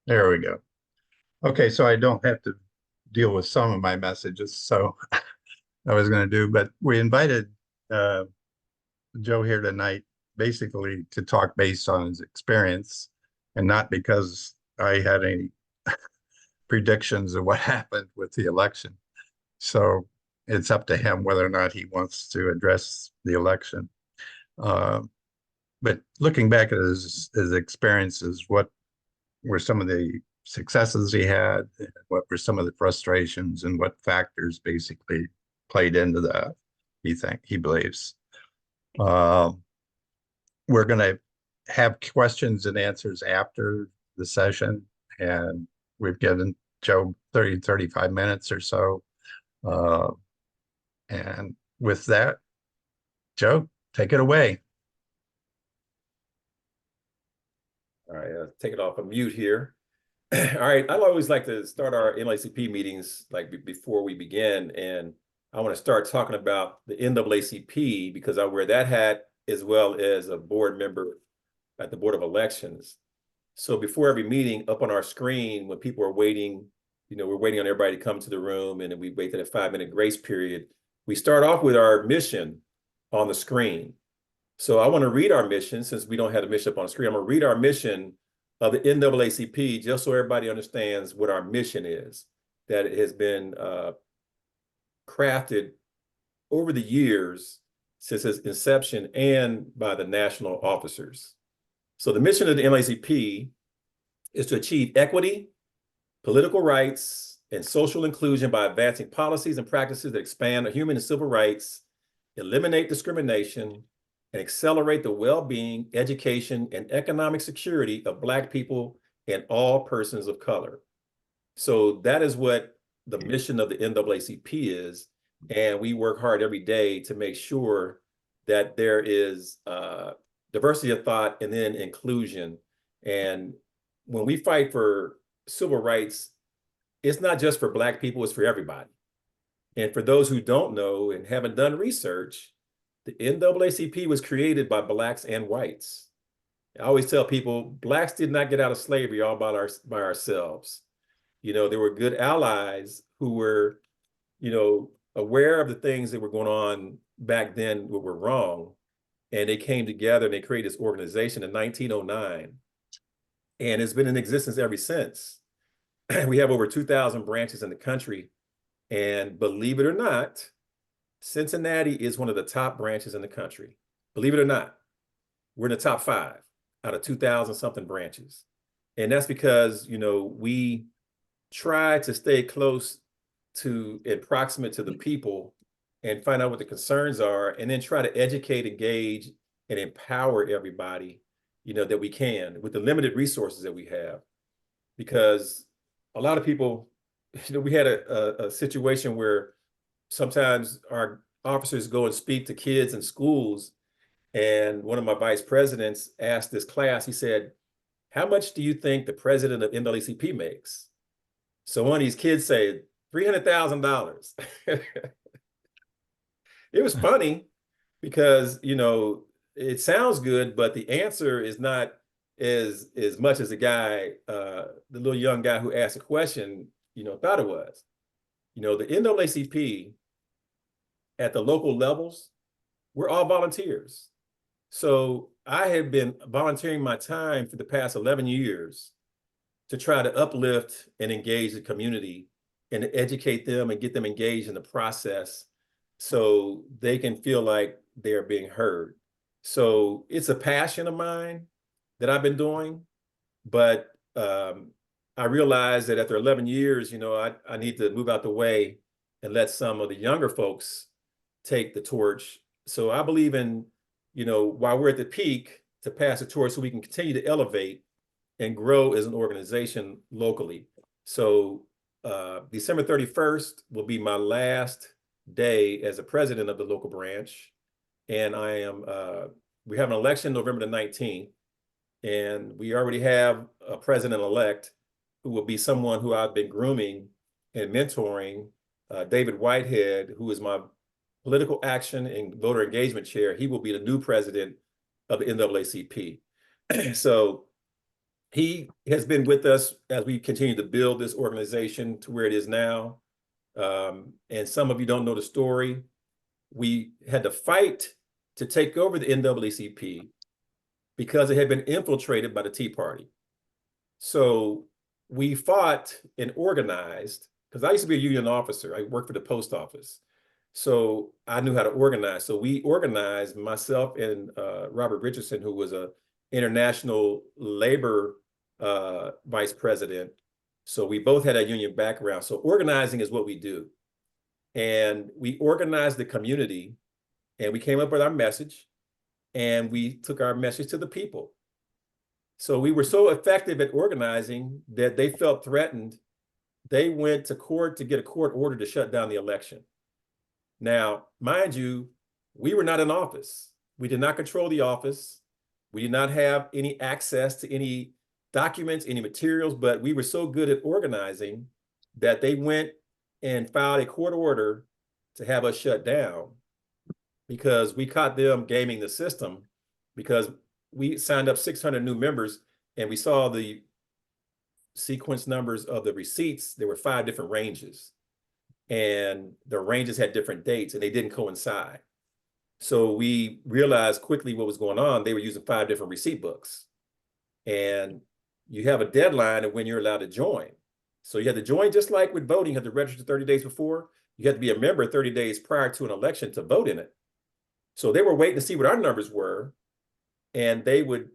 There we go. Okay, so I don't have to deal with some of my messages. So I was going to do, but we invited uh, Joe here tonight basically to talk based on his experience and not because I had any predictions of what happened with the election. So it's up to him whether or not he wants to address the election. Uh, but looking back at his experiences, what were some of the successes he had? What were some of the frustrations, and what factors basically played into that? He believes. Uh, we're going to have questions and answers after the session, and we've given Joe 35 minutes or so. Uh, and with that, Joe, take it away. All right, take it off of mute here. All right, I always like to start our NAACP meetings before we begin, and I want to start talking about the NAACP because I wear that hat as well as a board member at the Board of Elections. So before every meeting, up on our screen, when people are waiting, we're waiting on everybody to come to the room, and then we wait for a 5-minute grace period. We start off with our mission on the screen. So I want to read our mission since we don't have the mission up on the screen. I'm going to read our mission of the NAACP just so everybody understands what our mission is, that it has been crafted over the years since its inception and by the national officers. So the mission of the NAACP is to achieve equity, political rights, and social inclusion by advancing policies and practices that expand human and civil rights, eliminate discrimination, and accelerate the well-being, education, and economic security of Black people and all persons of color. So that is what the mission of the NAACP is. And we work hard every day to make sure that there is diversity of thought and then inclusion. And when we fight for civil rights, it's not just for Black people, it's for everybody. And for those who don't know and haven't done research, the NAACP was created by Blacks and whites. I always tell people, Blacks did not get out of slavery all by ourselves. There were good allies who were, aware of the things that were going on back then that were wrong. And they came together and they created this organization in 1909. And it's been in existence ever since. We have over 2,000 branches in the country. And believe it or not, Cincinnati is one of the top branches in the country. Believe it or not, we're in the top 5 out of 2,000 something branches. And that's because, we try to stay close to and proximate to the people and find out what the concerns are, and then try to educate, engage, and empower everybody, that we can with the limited resources that we have. Because a lot of people, we had a situation where sometimes our officers go and speak to kids in schools. And one of my vice presidents asked this class, he said, "How much do you think the president of NAACP makes?" So one of these kids said, $300,000. It was funny because, it sounds good, but the answer is not as much as the guy, the little young guy who asked the question, thought it was. The NAACP at the local levels, we're all volunteers. So I have been volunteering my time for the past 11 years to try to uplift and engage the community and to educate them and get them engaged in the process so they can feel like they're being heard. So it's a passion of mine that I've been doing, but I realized that after 11 years, I need to move out the way and let some of the younger folks take the torch. So I believe in, while we're at the peak, to pass the torch so we can continue to elevate and grow as an organization locally. So December 31st will be my last day as a president of the local branch. And we have an election November the 19th. And we already have a president-elect who will be someone who I've been grooming and mentoring, David Whitehead, who is my political action and voter engagement chair. He will be the new president of the NAACP. So he has been with us as we continue to build this organization to where it is now. And some of you don't know the story. We had to fight to take over the NAACP because it had been infiltrated by the Tea Party. So we fought and organized, because I used to be a union officer. I worked for the post office. So I knew how to organize. So we organized, myself and Robert Richardson, who was a international labor vice president. So we both had a union background. So organizing is what we do. And we organized the community, and we came up with our message, and we took our message to the people. So we were so effective at organizing that they felt threatened. They went to court to get a court order to shut down the election. Now, mind you, we were not in office. We did not control the office. We did not have any access to any documents, any materials, but we were so good at organizing that they went and filed a court order to have us shut down, because we caught them gaming the system, because we signed up 600 new members, and we saw the sequence numbers of the receipts. There were 5 different ranges, and the ranges had different dates, and they didn't coincide. So we realized quickly what was going on. They were using 5 different receipt books, and you have a deadline of when you're allowed to join. So you had to join, just like with voting, you had to register 30 days before. You had to be a member 30 days prior to an election to vote in it. So they were waiting to see what our numbers were, and they would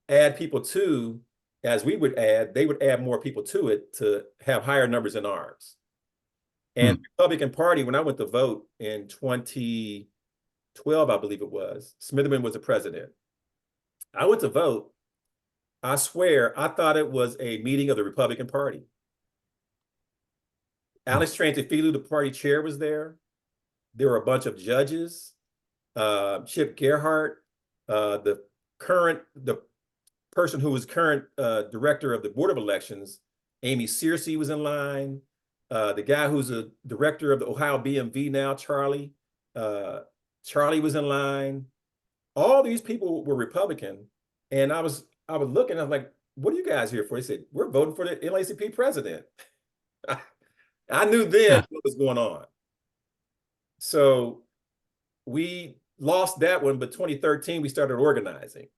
add people to, as we would add, they would add more people to it to have higher numbers than ours. And the Republican Party, when I went to vote in 2012, I believe it was, Smitherman was the president. I went to vote. I swear, I thought it was a meeting of the Republican Party. Alex Trantifilu, the party chair, was there. There were a bunch of judges. Chip Gerhardt, the person who was current director of the Board of Elections, Amy Searcy, was in line. The guy who's a director of the Ohio BMV now, Charlie was in line. All these people were Republican, and I was looking. I was like, "What are you guys here for?" They said, "We're voting for the NAACP president." I knew then what was going on. So we lost that one, but 2013 we started organizing.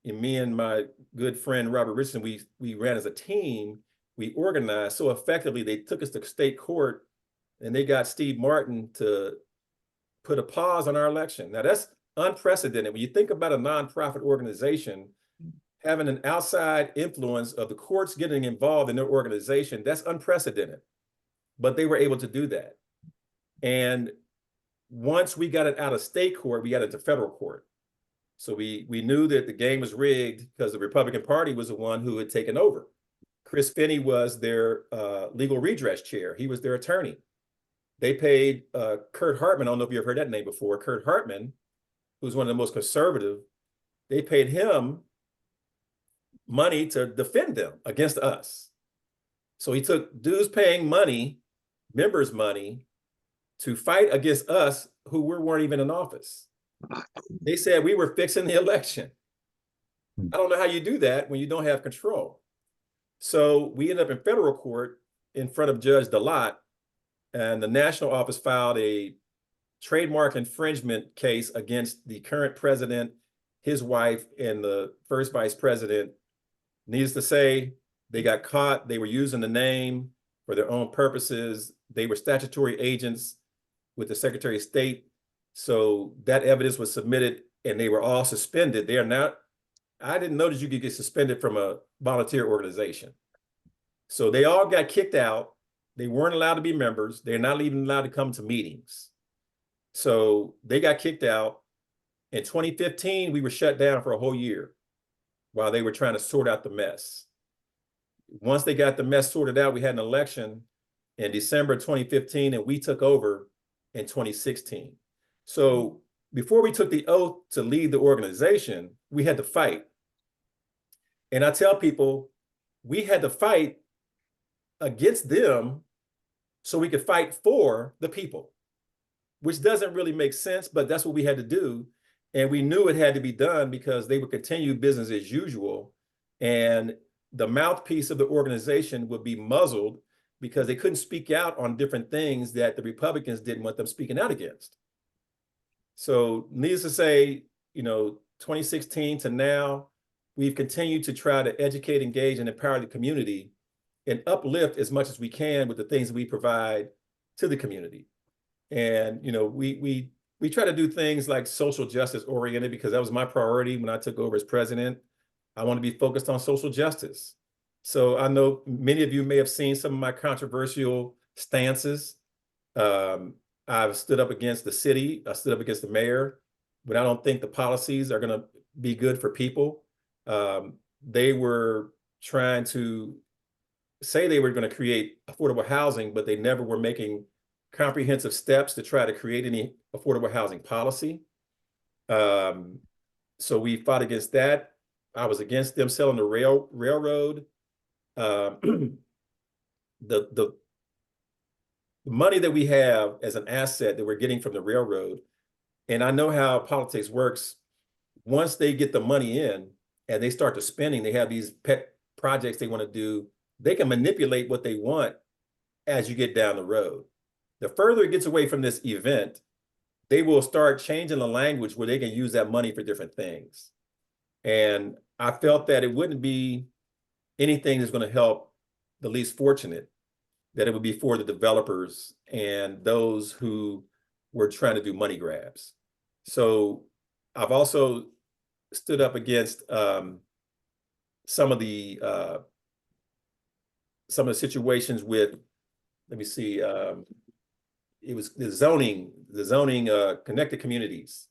And me and my good friend Robert Richardson, we ran as a team. We organized so effectively, they took us to state court, and they got Steve Martin to put a pause on our election. Now that's unprecedented. When you think about a nonprofit organization having an outside influence of the courts getting involved in their organization, that's unprecedented. But they were able to do that. And once we got it out of state court, we got it to federal court. So we knew that the game was rigged because the Republican Party was the one who had taken over. Chris Finney was their legal redress chair. He was their attorney. They paid Kurt Hartman, I don't know if you've heard that name before, Kurt Hartman, who's one of the most conservative, they paid him money to defend them against us. So he took dues paying money, members' money, to fight against us who weren't even in office. They said we were fixing the election. I don't know how you do that when you don't have control. So we ended up in federal court in front of Judge DeLotte, and the national office filed a trademark infringement case against the current president, his wife, and the first vice president. Needless to say, they got caught. They were using the name for their own purposes. They were statutory agents with the Secretary of State. So that evidence was submitted, and they were all suspended. They are not, I didn't know that you could get suspended from a volunteer organization. So they all got kicked out. They weren't allowed to be members. They're not even allowed to come to meetings. So they got kicked out. In 2015, we were shut down for a whole year while they were trying to sort out the mess. Once they got the mess sorted out, we had an election in December 2015, and we took over in 2016. So before we took the oath to lead the organization, we had to fight. And I tell people, we had to fight against them so we could fight for the people, which doesn't really make sense, but that's what we had to do. And we knew it had to be done because they would continue business as usual. And the mouthpiece of the organization would be muzzled because they couldn't speak out on different things that the Republicans didn't want them speaking out against. So needless to say, 2016 to now, we've continued to try to educate, engage, and empower the community and uplift as much as we can with the things that we provide to the community. And we try to do things like social justice oriented, because that was my priority when I took over as president. I want to be focused on social justice. So I know many of you may have seen some of my controversial stances. I've stood up against the city. I stood up against the mayor, but I don't think the policies are going to be good for people. They were trying to say they were going to create affordable housing, but they never were making comprehensive steps to try to create any affordable housing policy. So we fought against that. I was against them selling the railroad. The money that we have as an asset that we're getting from the railroad, and I know how politics works. Once they get the money in and they start to spending, they have these pet projects they want to do. They can manipulate what they want as you get down the road. The further it gets away from this event, they will start changing the language where they can use that money for different things. And I felt that it wouldn't be anything that's going to help the least fortunate, that it would be for the developers and those who were trying to do money grabs. So I've also stood up against some of the situations with, let me see, it was the zoning connected communities.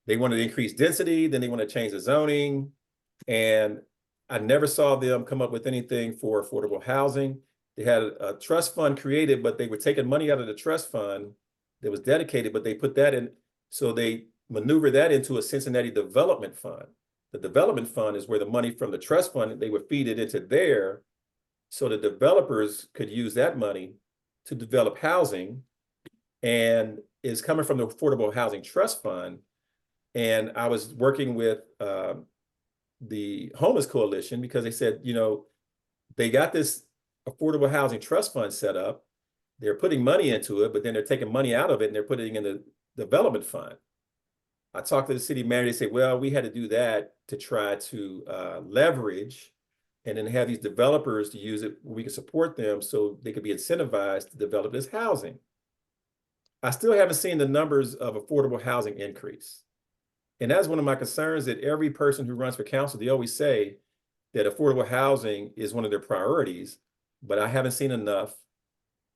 They wanted to increase density, then they want to change the zoning. And I never saw them come up with anything for affordable housing. They had a trust fund created, but they were taking money out of the trust fund that was dedicated, but they put that in, so they maneuvered that into a Cincinnati development fund. The development fund is where the money from the trust fund, they would feed it into there, so the developers could use that money to develop housing, and is coming from the Affordable Housing Trust Fund. And I was working with the Homeless Coalition, because they said, they got this Affordable Housing Trust Fund set up. They're putting money into it, but then they're taking money out of it and they're putting it in the development fund. I talked to the city manager. They said, well, we had to do that to try to leverage and then have these developers to use it where we can support them so they could be incentivized to develop this housing. I still haven't seen the numbers of affordable housing increase. And that's one of my concerns, that every person who runs for council, they always say that affordable housing is one of their priorities, but I haven't seen enough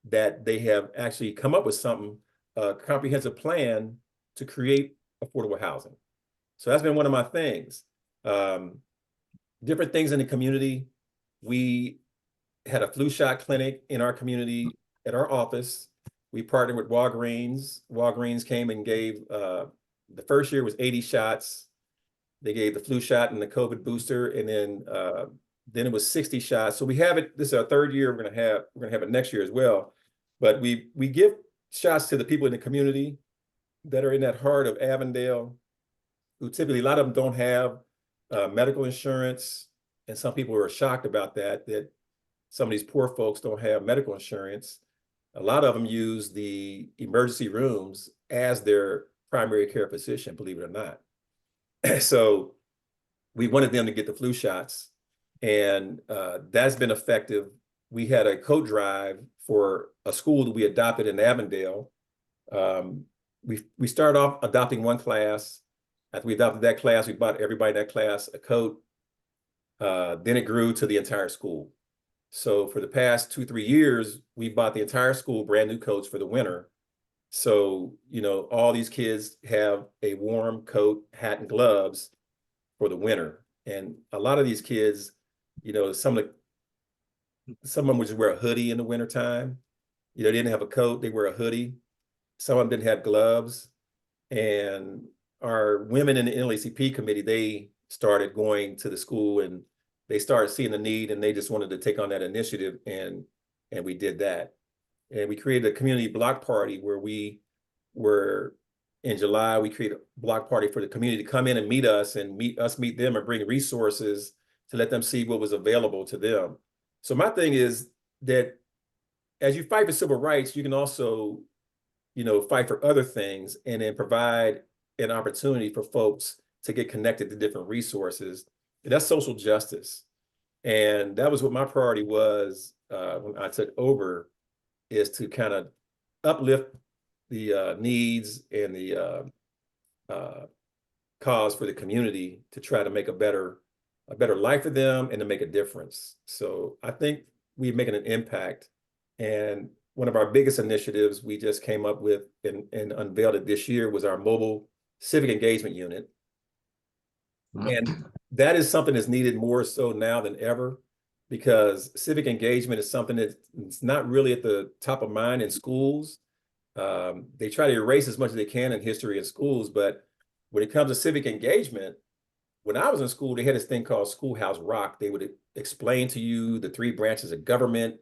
that they have actually come up with something, a comprehensive plan to create affordable housing. So that's been one of my things. Different things in the community. We had a flu shot clinic in our community at our office. We partnered with Walgreens. Walgreens came and gave, the first year was 80 shots. They gave the flu shot and the COVID booster, and then it was 60 shots. So we have it, this is our third year. We're gonna have it next year as well. But we give shots to the people in the community that are in that heart of Avondale, who typically, a lot of them don't have medical insurance. And some people are shocked about that some of these poor folks don't have medical insurance. A lot of them use the emergency rooms as their primary care physician, believe it or not. So we wanted them to get the flu shots, and that's been effective. We had a coat drive for a school that we adopted in Avondale. We started off adopting one class. After we adopted that class, we bought everybody in that class a coat. Then it grew to the entire school. So for the past 2-3 years, we bought the entire school brand new coats for the winter. So, all these kids have a warm coat, hat, and gloves for the winter. And a lot of these kids, some of them would just wear a hoodie in the wintertime. They didn't have a coat, they wear a hoodie. Some of them didn't have gloves. And our women in the NAACP committee, they started going to the school and they started seeing the need, and they just wanted to take on that initiative, and we did that. And we created a community block party where we were, in July, we created a block party for the community to come in and meet us and meet them and bring resources to let them see what was available to them. So my thing is that as you fight for civil rights, you can also, fight for other things and then provide an opportunity for folks to get connected to different resources. And that's social justice. And that was what my priority was when I took over, is to kind of uplift the needs and the cause for the community to try to make a better life for them and to make a difference. So I think we're making an impact. And one of our biggest initiatives we just came up with and unveiled it this year was our mobile civic engagement unit. And that is something that's needed more so now than ever, because civic engagement is something that's not really at the top of mind in schools. They try to erase as much as they can in history in schools, but when it comes to civic engagement, when I was in school, they had this thing called Schoolhouse Rock. They would explain to you the 3 branches of government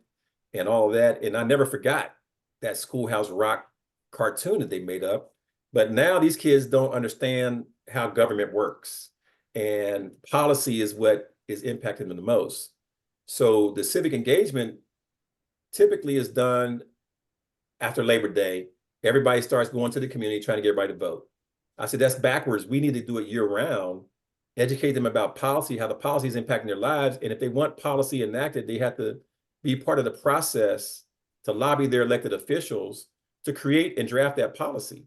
and all of that. And I never forgot that Schoolhouse Rock cartoon that they made up. But now these kids don't understand how government works. And policy is what is impacting them the most. So the civic engagement typically is done after Labor Day. Everybody starts going to the community trying to get everybody to vote. I said, that's backwards. We need to do it year round, educate them about policy, how the policy is impacting their lives. And if they want policy enacted, they have to be part of the process to lobby their elected officials to create and draft that policy.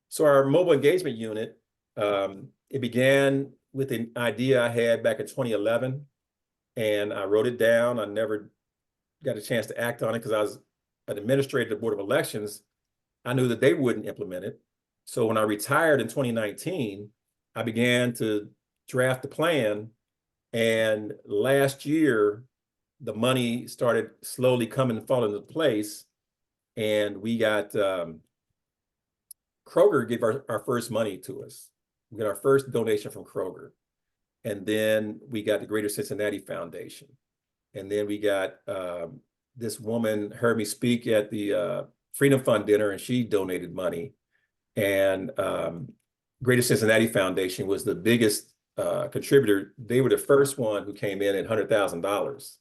So our mobile engagement unit, it began with an idea I had back in 2011, and I wrote it down. I never got a chance to act on it because I was an administrator at the Board of Elections. I knew that they wouldn't implement it. So when I retired in 2019, I began to draft the plan. And last year, the money started slowly coming and falling into place. And we got Kroger gave our first money to us. We got our first donation from Kroger. And then we got the Greater Cincinnati Foundation. And then we got this woman heard me speak at the Freedom Fund dinner, and she donated money. And Greater Cincinnati Foundation was the biggest contributor. They were the first one who came in at $100,000.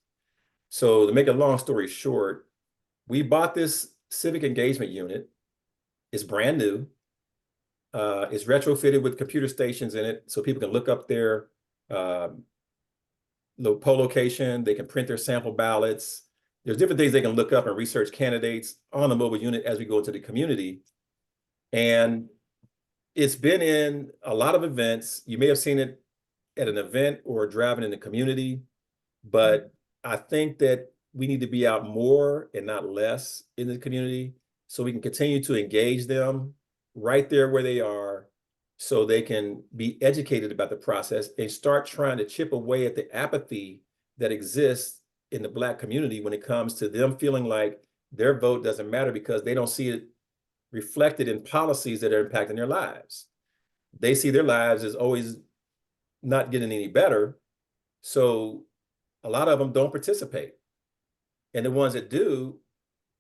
So to make a long story short, we bought this civic engagement unit. It's brand new. It's retrofitted with computer stations in it, so people can look up their poll location. They can print their sample ballots. There's different things they can look up and research candidates on the mobile unit as we go into the community. And it's been in a lot of events. You may have seen it at an event or driving in the community, but I think that we need to be out more and not less in the community so we can continue to engage them right there where they are, so they can be educated about the process and start trying to chip away at the apathy that exists in the Black community when it comes to them feeling like their vote doesn't matter because they don't see it reflected in policies that are impacting their lives. They see their lives as always not getting any better. So a lot of them don't participate. And the ones that do,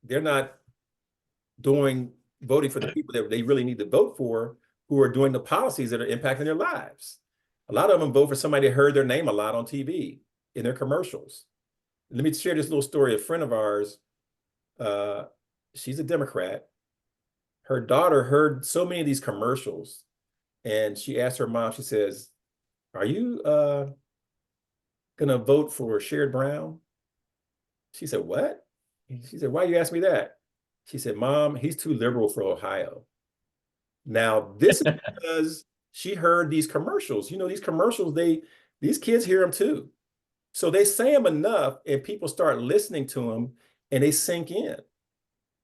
they're not voting for the people that they really need to vote for, who are doing the policies that are impacting their lives. A lot of them vote for somebody that heard their name a lot on TV in their commercials. Let me share this little story. A friend of ours, she's a Democrat. Her daughter heard so many of these commercials, and she asked her mom, she says, "Are you gonna vote for Sherrod Brown?" She said, "What?" She said, "Why you ask me that?" She said, "Mom, he's too liberal for Ohio." Now, this is because she heard these commercials. These commercials, these kids hear them too. So they say them enough and people start listening to them and they sink in.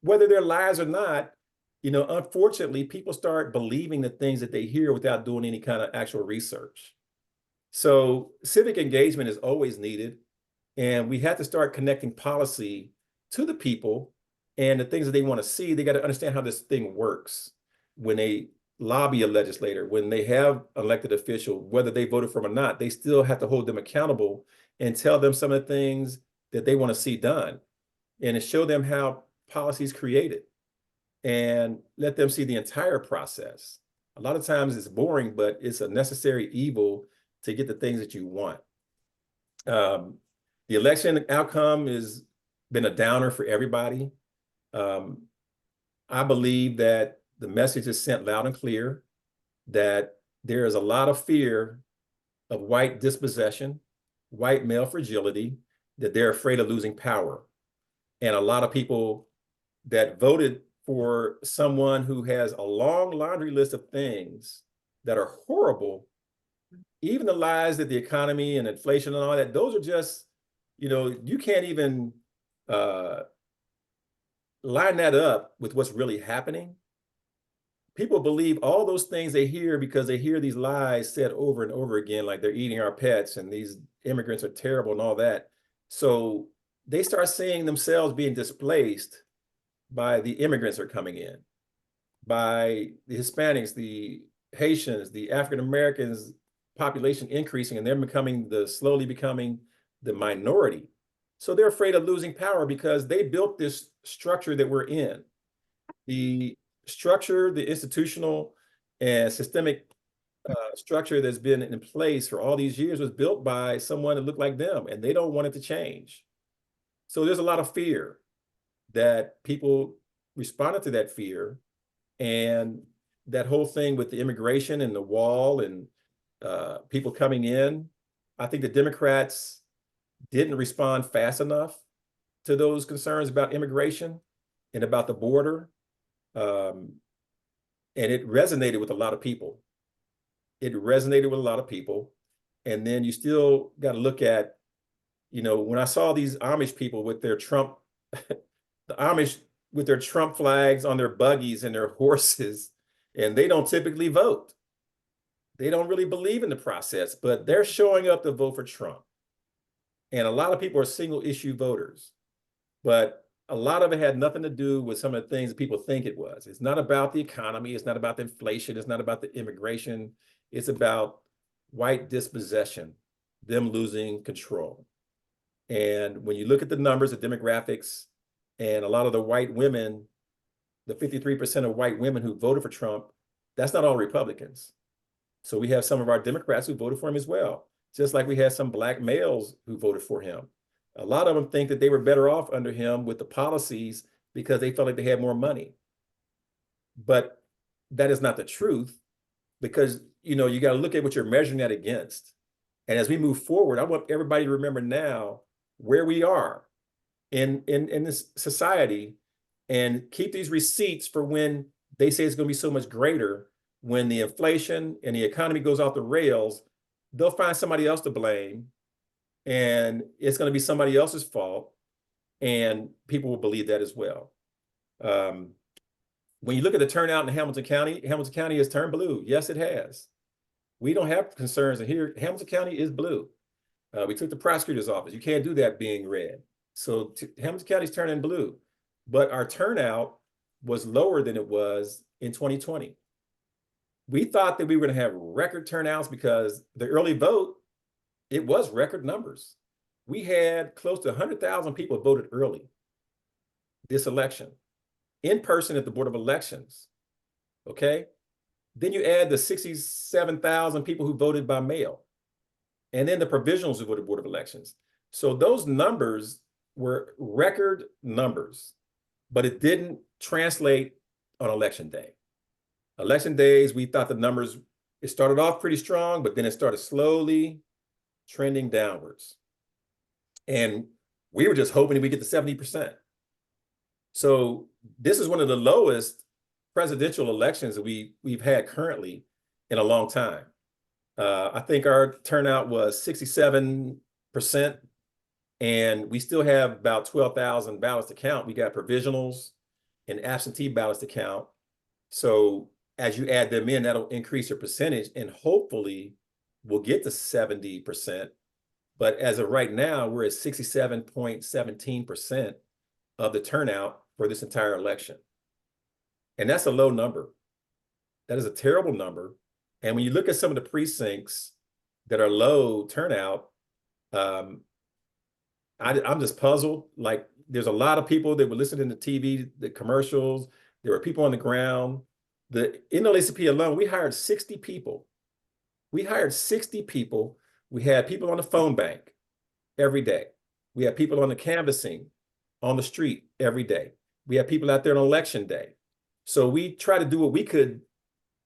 Whether they're lies or not, unfortunately, people start believing the things that they hear without doing any kind of actual research. So civic engagement is always needed. And we have to start connecting policy to the people and the things that they want to see. They got to understand how this thing works. When they lobby a legislator, when they have elected official, whether they voted for them or not, they still have to hold them accountable and tell them some of the things that they want to see done, and to show them how policy is created and let them see the entire process. A lot of times it's boring, but it's a necessary evil to get the things that you want. The election outcome has been a downer for everybody. I believe that the message is sent loud and clear that there is a lot of fear of white dispossession, white male fragility, that they're afraid of losing power. And a lot of people that voted for someone who has a long laundry list of things that are horrible, even the lies that the economy and inflation and all that, those are just, you can't even line that up with what's really happening. People believe all those things they hear because they hear these lies said over and over again, like they're eating our pets and these immigrants are terrible and all that. So they start seeing themselves being displaced by the immigrants that are coming in, by the Hispanics, the Haitians, the African Americans population increasing, and they're slowly becoming the minority. So they're afraid of losing power because they built this structure that we're in. The structure, the institutional and systemic structure that's been in place for all these years was built by someone that looked like them, and they don't want it to change. So there's a lot of fear that people responded to that fear, and that whole thing with the immigration and the wall and people coming in. I think the Democrats didn't respond fast enough to those concerns about immigration and about the border. And it resonated with a lot of people. It resonated with a lot of people. And then you still got to look at, when I saw these Amish people with their Trump, the Amish with their Trump flags on their buggies and their horses, and they don't typically vote. They don't really believe in the process, but they're showing up to vote for Trump. And a lot of people are single issue voters, but a lot of it had nothing to do with some of the things that people think it was. It's not about the economy. It's not about the inflation. It's not about the immigration. It's about white dispossession, them losing control. And when you look at the numbers, the demographics, and a lot of the white women, the 53% of white women who voted for Trump, that's not all Republicans. So we have some of our Democrats who voted for him as well, just like we had some Black males who voted for him. A lot of them think that they were better off under him with the policies because they felt like they had more money. But that is not the truth, because you got to look at what you're measuring that against. And as we move forward, I want everybody to remember now where we are in this society, and keep these receipts for when they say it's going to be so much greater. When the inflation and the economy goes off the rails, they'll find somebody else to blame, and it's going to be somebody else's fault, and people will believe that as well. When you look at the turnout in Hamilton County has turned blue. Yes, it has. We don't have concerns, and here Hamilton County is blue. We took the prosecutor's office. You can't do that being red. So Hamilton County's turning blue, but our turnout was lower than it was in 2020. We thought that we were going to have record turnouts because the early vote, it was record numbers. We had close to 100,000 people voted early this election, in person at the Board of Elections, okay? Then you add the 67,000 people who voted by mail, and then the provisionals who voted Board of Elections. So those numbers were record numbers, but it didn't translate on election day. Election days, we thought the numbers, it started off pretty strong, but then it started slowly trending downwards. And we were just hoping we get to 70%. So this is one of the lowest presidential elections that we've had currently in a long time. I think our turnout was 67%, and we still have about 12,000 ballots to count. We got provisionals and absentee ballots to count. So as you add them in, that'll increase your percentage, and hopefully we'll get to 70%. But as of right now, we're at 67.17% of the turnout for this entire election. And that's a low number. That is a terrible number. And when you look at some of the precincts that are low turnout, I'm just puzzled. Like, there's a lot of people that were listening to TV, the commercials. There were people on the ground. The NAACP alone, we hired 60 people. We hired 60 people. We had people on the phone bank. every day. We have people on the canvassing on the street every day. We have people out there on election day. So we try to do what we could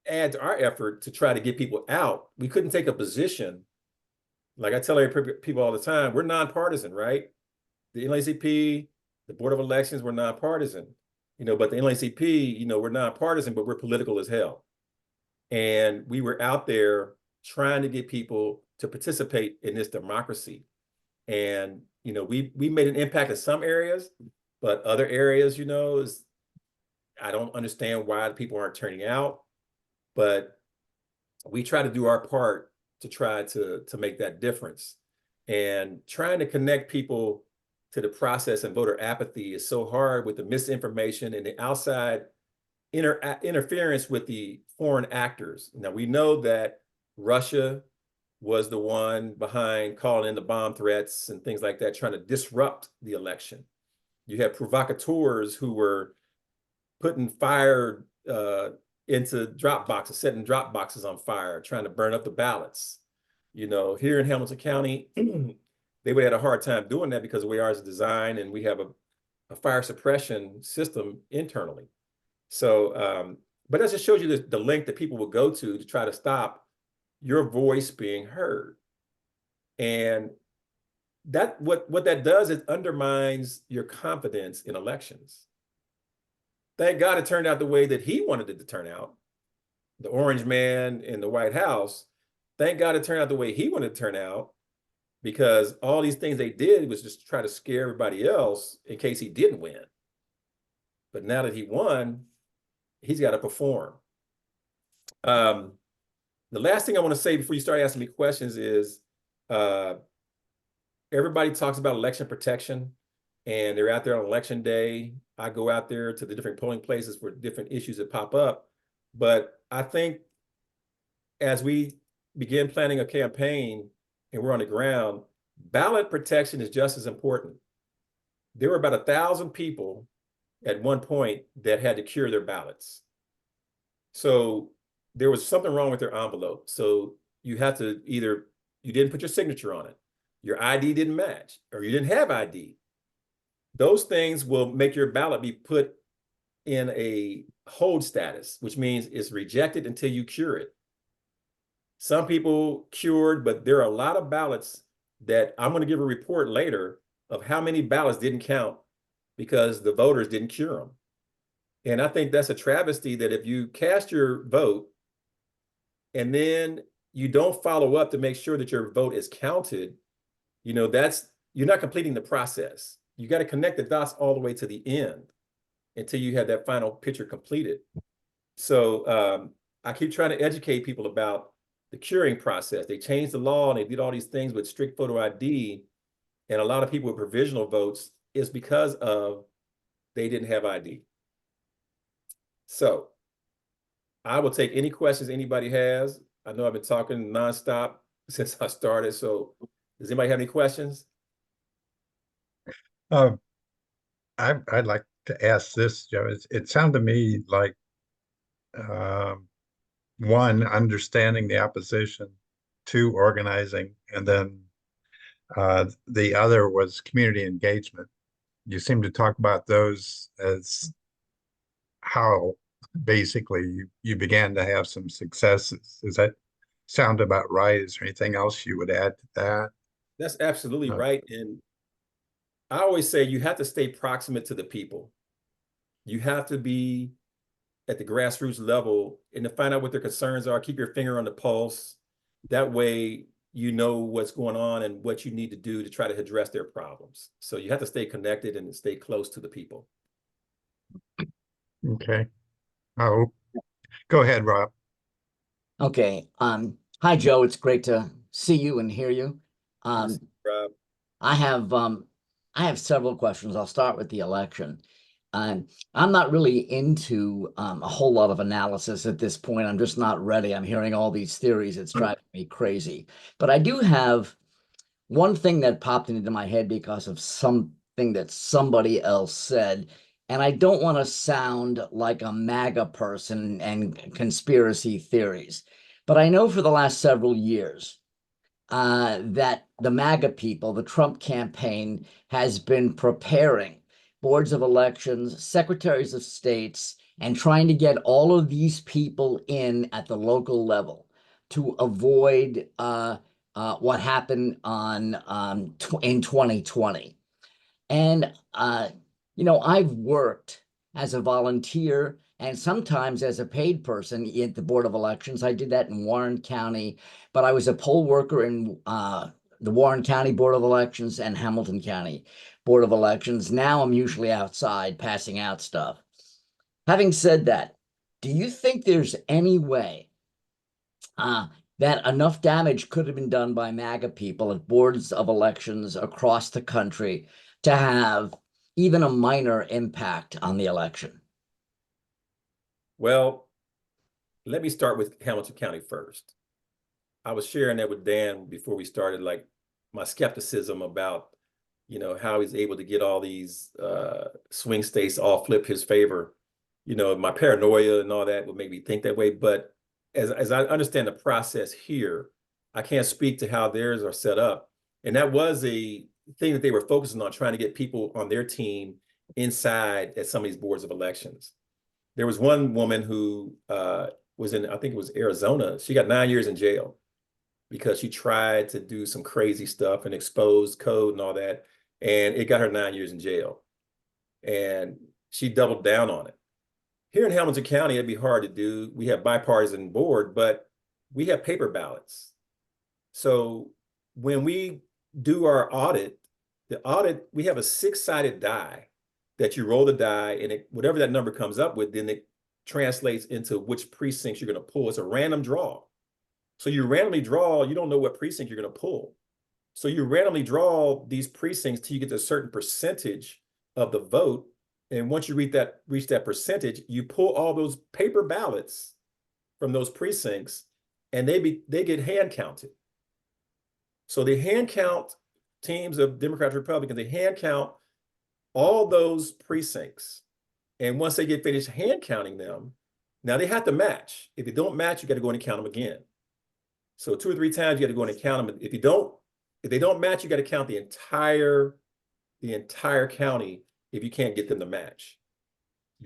add to our effort to try to get people out. We couldn't take a position. Like I tell people all the time, we're nonpartisan, right? The NAACP, the Board of Elections, we're nonpartisan. But the NAACP, we're nonpartisan, but we're political as hell. And we were out there trying to get people to participate in this democracy. And, we made an impact in some areas, but other areas, I don't understand why the people aren't turning out, but we try to do our part to try to make that difference. And trying to connect people to the process and voter apathy is so hard with the misinformation and the outside interference with the foreign actors. Now, we know that Russia was the one behind calling in the bomb threats and things like that, trying to disrupt the election. You had provocateurs who were putting fire into drop boxes, setting drop boxes on fire, trying to burn up the ballots. Here in Hamilton County, they would have had a hard time doing that because the way ours is designed, and we have a fire suppression system internally. So, but that just shows you the length that people will go to try to stop your voice being heard. And that what that does is undermines your confidence in elections. Thank God it turned out the way that he wanted it to turn out. The orange man in the White House, thank God it turned out the way he wanted to turn out, because all these things they did was just try to scare everybody else in case he didn't win. But now that he won, he's got to perform. The last thing I want to say before you start asking me questions is everybody talks about election protection, and they're out there on election day. I go out there to the different polling places for different issues that pop up. But I think as we begin planning a campaign and we're on the ground, ballot protection is just as important. There were about 1,000 people at one point that had to cure their ballots. So there was something wrong with their envelope. So you have to either, you didn't put your signature on it, your ID didn't match, or you didn't have ID. Those things will make your ballot be put in a hold status, which means it's rejected until you cure it. Some people cured, but there are a lot of ballots that I'm going to give a report later of how many ballots didn't count because the voters didn't cure them. And I think that's a travesty that if you cast your vote and then you don't follow up to make sure that your vote is counted, that's, you're not completing the process. You got to connect the dots all the way to the end until you have that final picture completed. So I keep trying to educate people about the curing process. They changed the law and they did all these things with strict photo ID. And a lot of people with provisional votes is because of they didn't have ID. So I will take any questions anybody has. I know I've been talking nonstop since I started. So does anybody have any questions? I'd like to ask this, Joe. It sounded to me like one, understanding the opposition, two, organizing, and then the other was community engagement. You seem to talk about those as how basically you began to have some successes. Does that sound about right? Is there anything else you would add to that? That's absolutely right. And I always say you have to stay proximate to the people. You have to be at the grassroots level and to find out what their concerns are. Keep your finger on the pulse. That way, you know what's going on and what you need to do to try to address their problems. So you have to stay connected and stay close to the people. Okay. Oh, go ahead, Rob. Okay. Hi, Joe. It's great to see you and hear you. Rob. I have several questions. I'll start with the election. I'm not really into a whole lot of analysis at this point. I'm just not ready. I'm hearing all these theories. It's driving me crazy. But I do have one thing that popped into my head because of something that somebody else said. And I don't want to sound like a MAGA person and conspiracy theories. But I know for the last several years, that the MAGA people, the Trump campaign, has been preparing boards of elections, secretaries of states, and trying to get all of these people in at the local level to avoid what happened in 2020. And I've worked as a volunteer and sometimes as a paid person at the Board of Elections. I did that in Warren County, but I was a poll worker in the Warren County Board of Elections and Hamilton County Board of Elections. Now I'm usually outside passing out stuff. Having said that, do you think there's any way that enough damage could have been done by MAGA people at boards of elections across the country to have even a minor impact on the election? Well, let me start with Hamilton County first. I was sharing that with Dan before we started, like my skepticism about, how he's able to get all these swing states all flip his favor. My paranoia and all that would make me think that way. But as I understand the process here, I can't speak to how theirs are set up. And that was a thing that they were focusing on, trying to get people on their team inside at some of these boards of elections. There was one woman who was in, I think it was Arizona. She got 9 years in jail because she tried to do some crazy stuff and exposed code and all that. And it got her 9 years in jail. And she doubled down on it. Here in Hamilton County, it'd be hard to do. We have bipartisan board, but we have paper ballots. So when we do our audit, we have a 6-sided die that you roll the die, and whatever that number comes up with, then it translates into which precincts you're going to pull. It's a random draw. So you randomly draw, you don't know what precinct you're going to pull. So you randomly draw these precincts till you get to a certain percentage of the vote. And once you reach that percentage, you pull all those paper ballots from those precincts, and they get hand counted. So they hand count, teams of Democrats, Republicans, they hand count all those precincts. And once they get finished hand counting them, now they have to match. If they don't match, you got to go in and count them again. So 2 or 3 times you got to go in and count them. If they don't match, you got to count the entire county if you can't get them to match.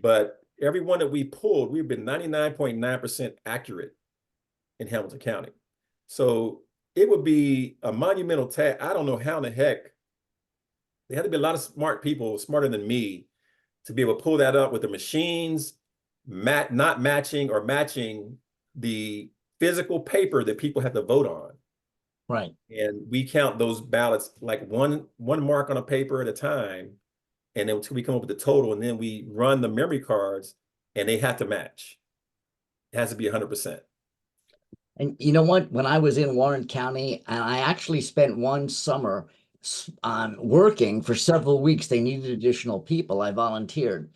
But every one that we pulled, we've been 99.9% accurate in Hamilton County. So it would be a monumental task. I don't know how in the heck. There had to be a lot of smart people, smarter than me, to be able to pull that up with the machines not matching or matching the physical paper that people have to vote on. Right. And we count those ballots like one mark on a paper at a time, and then until we come up with the total, and then we run the memory cards, and they have to match. It has to be 100%. And you know what? When I was in Warren County, and I actually spent one summer working for several weeks, they needed additional people. I volunteered.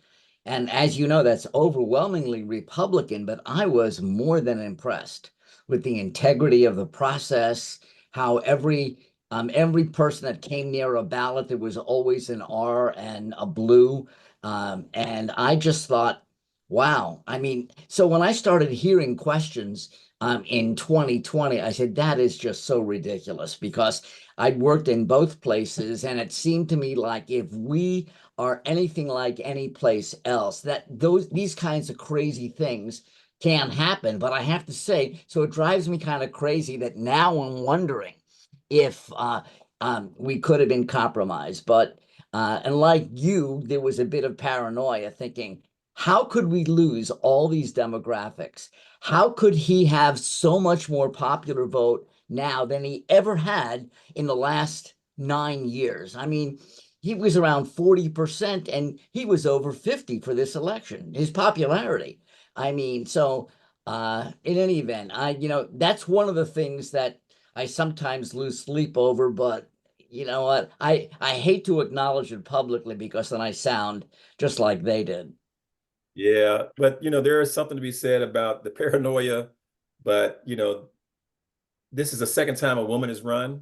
And as you know, that's overwhelmingly Republican, but I was more than impressed with the integrity of the process, how every person that came near a ballot, there was always an R and a blue. And I just thought, wow. I mean, so when I started hearing questions in 2020, I said, that is just so ridiculous, because I'd worked in both places, and it seemed to me like if we are anything like any place else, that these kinds of crazy things can happen. But I have to say, so it drives me kind of crazy that now I'm wondering if we could have been compromised. But and like you, there was a bit of paranoia, thinking, how could we lose all these demographics? How could he have so much more popular vote now than he ever had in the last 9 years? I mean, he was around 40%, and he was over 50 for this election, his popularity. I mean, so in any event, that's one of the things that I sometimes lose sleep over. But you know what? I hate to acknowledge it publicly, because then I sound just like they did. Yeah, but there is something to be said about the paranoia. But this is the second time a woman has run,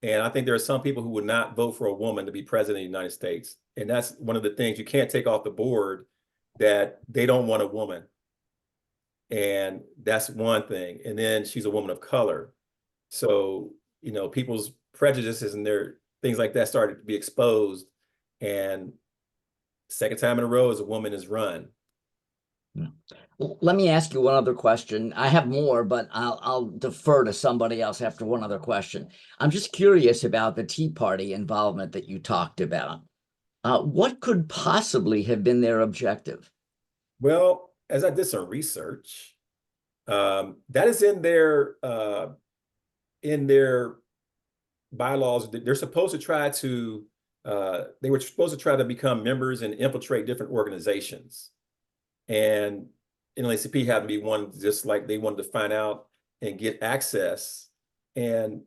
and I think there are some people who would not vote for a woman to be president of the United States. And that's one of the things you can't take off the board, that they don't want a woman. And that's one thing. And then she's a woman of color. So, people's prejudices and their things like that started to be exposed. And second time in a row as a woman has run. Let me ask you one other question. I have more, but I'll defer to somebody else after one other question. I'm just curious about the Tea Party involvement that you talked about. What could possibly have been their objective? Well, as I did some research, that is in their bylaws. They're supposed to try to they were supposed to try to become members and infiltrate different organizations. And NAACP happened to be one, just like they wanted to find out and get access. And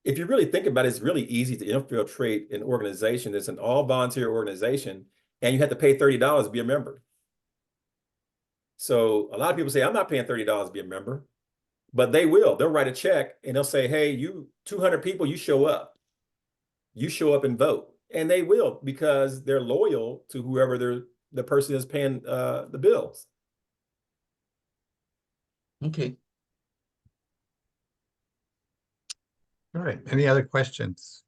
if you really think about it, it's really easy to infiltrate an organization that's an all-volunteer organization, and you have to pay $30 to be a member. So a lot of people say, I'm not paying $30 to be a member, but they will. They'll write a check and they'll say, hey, you 200 people, you show up. You show up and vote. And they will, because they're loyal to whoever the person is paying the bills. Okay. All right. Any other questions?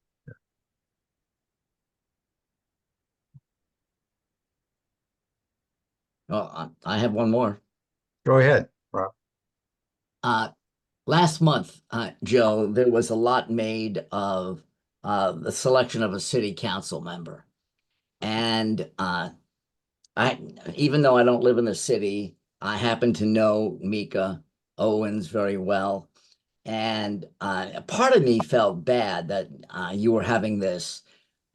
Well, I have one more. Go ahead, Rob. Last month, Joe, there was a lot made of the selection of a city council member. And even though I don't live in the city, I happen to know Mika Owens very well. And part of me felt bad that you were having this.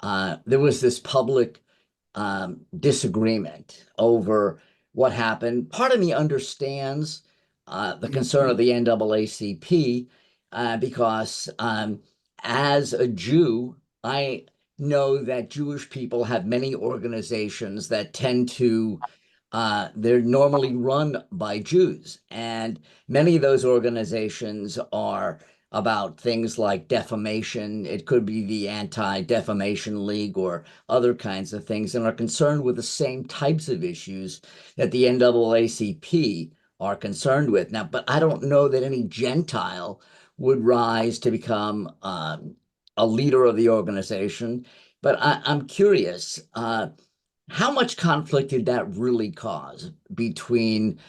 There was this public disagreement over what happened. Part of me understands the concern of the NAACP because as a Jew, I know that Jewish people have many organizations that tend to they're normally run by Jews, and many of those organizations are about things like defamation. It could be the Anti-Defamation League or other kinds of things, and are concerned with the same types of issues that the NAACP are concerned with. Now, but I don't know that any Gentile would rise to become a leader of the organization. But I'm curious, how much conflict did that really cause between,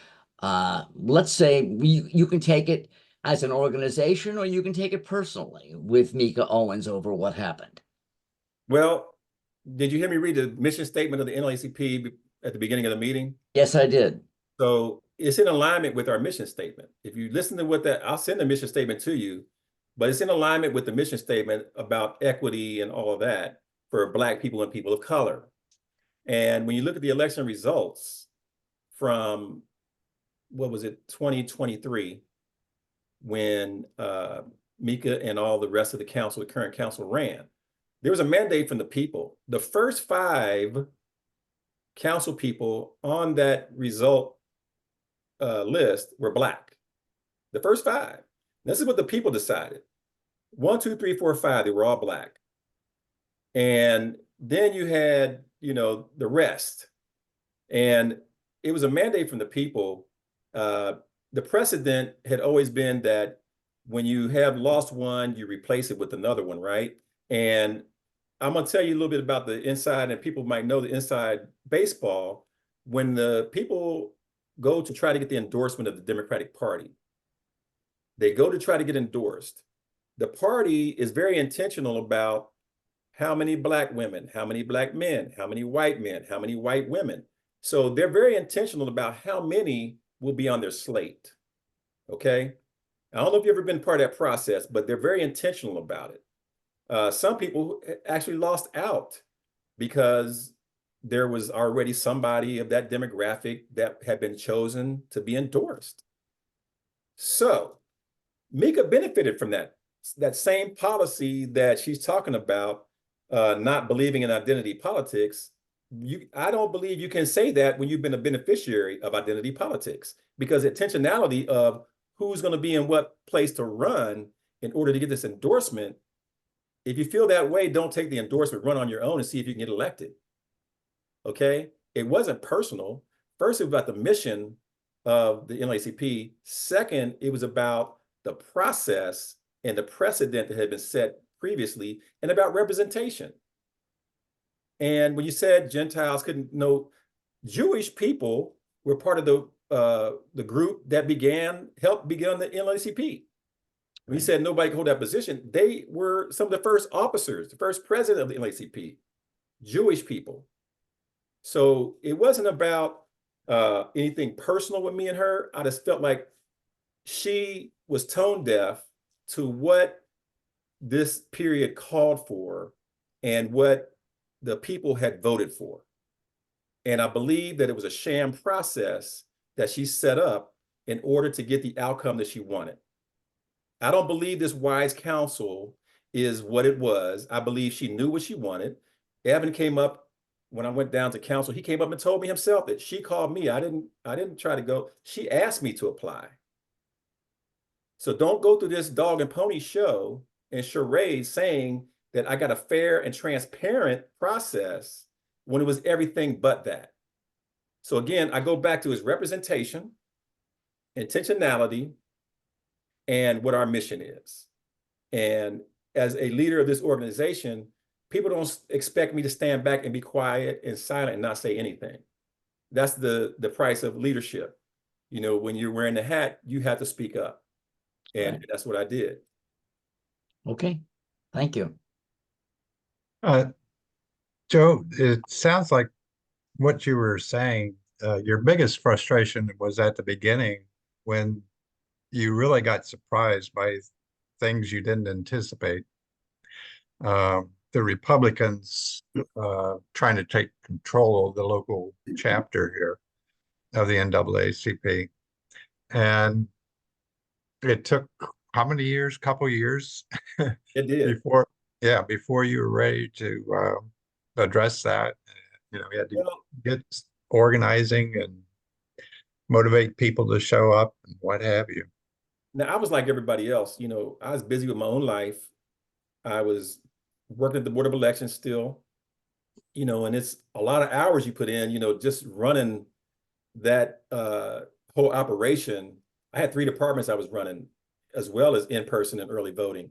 let's say, you can take it as an organization or you can take it personally with Mika Owens over what happened? Well, did you hear me read the mission statement of the NAACP at the beginning of the meeting? Yes, I did. So it's in alignment with our mission statement. If you listen to what I'll send the mission statement to you, but it's in alignment with the mission statement about equity and all of that for Black people and people of color. And when you look at the election results from, what was it, 2023, when Mika and all the rest of the council, the current council ran, there was a mandate from the people. The first 5 council people on that result list were Black. The first 5. This is what the people decided. 1, 2, 3, 4, 5, they were all Black. And then you had, the rest. And it was a mandate from the people. The precedent had always been that when you have lost one, you replace it with another one, right? And I'm going to tell you a little bit about the inside, and people might know the inside baseball. When the people go to try to get the endorsement of the Democratic Party, they go to try to get endorsed. The party is very intentional about how many Black women, how many Black men, how many white men, how many white women. So they're very intentional about how many will be on their slate, okay? I don't know if you've ever been part of that process, but they're very intentional about it. Some people actually lost out because there was already somebody of that demographic that had been chosen to be endorsed. So Mika benefited from that same policy that she's talking about, not believing in identity politics. I don't believe you can say that when you've been a beneficiary of identity politics, because intentionality of who's going to be in what place to run in order to get this endorsement. If you feel that way, don't take the endorsement, run on your own and see if you can get elected. Okay? It wasn't personal. First, it was about the mission of the NAACP. Second, it was about the process and the precedent that had been set previously, and about representation. And when you said Gentiles couldn't know, Jewish people were part of the group that helped begin the NAACP. When you said nobody could hold that position, they were some of the first officers, the first president of the NAACP, Jewish people. So it wasn't about anything personal with me and her. I just felt like she was tone deaf to what this period called for and what the people had voted for. And I believe that it was a sham process that she set up in order to get the outcome that she wanted. I don't believe this wise counsel is what it was. I believe she knew what she wanted. Evan came up when I went down to council. He came up and told me himself that she called me. I didn't try to go. She asked me to apply. So don't go through this dog and pony show and charade saying that I got a fair and transparent process when it was everything but that. So again, I go back to his representation, intentionality, and what our mission is. And as a leader of this organization, people don't expect me to stand back and be quiet and silent and not say anything. That's the price of leadership. You know, when you're wearing the hat, you have to speak up. And Right. that's what I did. Okay, thank you. Joe, it sounds like what you were saying, your biggest frustration was at the beginning when you really got surprised by things you didn't anticipate. The Republicans trying to take control of the local chapter here of the NAACP. And it took how many years? Couple years It did. before you were ready to address that. You know, you had to Well, get organizing and motivate people to show up and what have you. now I was like everybody else. You know, I was busy with my own life. I was working at the Board of Elections still, you know, and it's a lot of hours you put in, you know, just running that whole operation. I had 3 departments I was running, as well as in-person and early voting.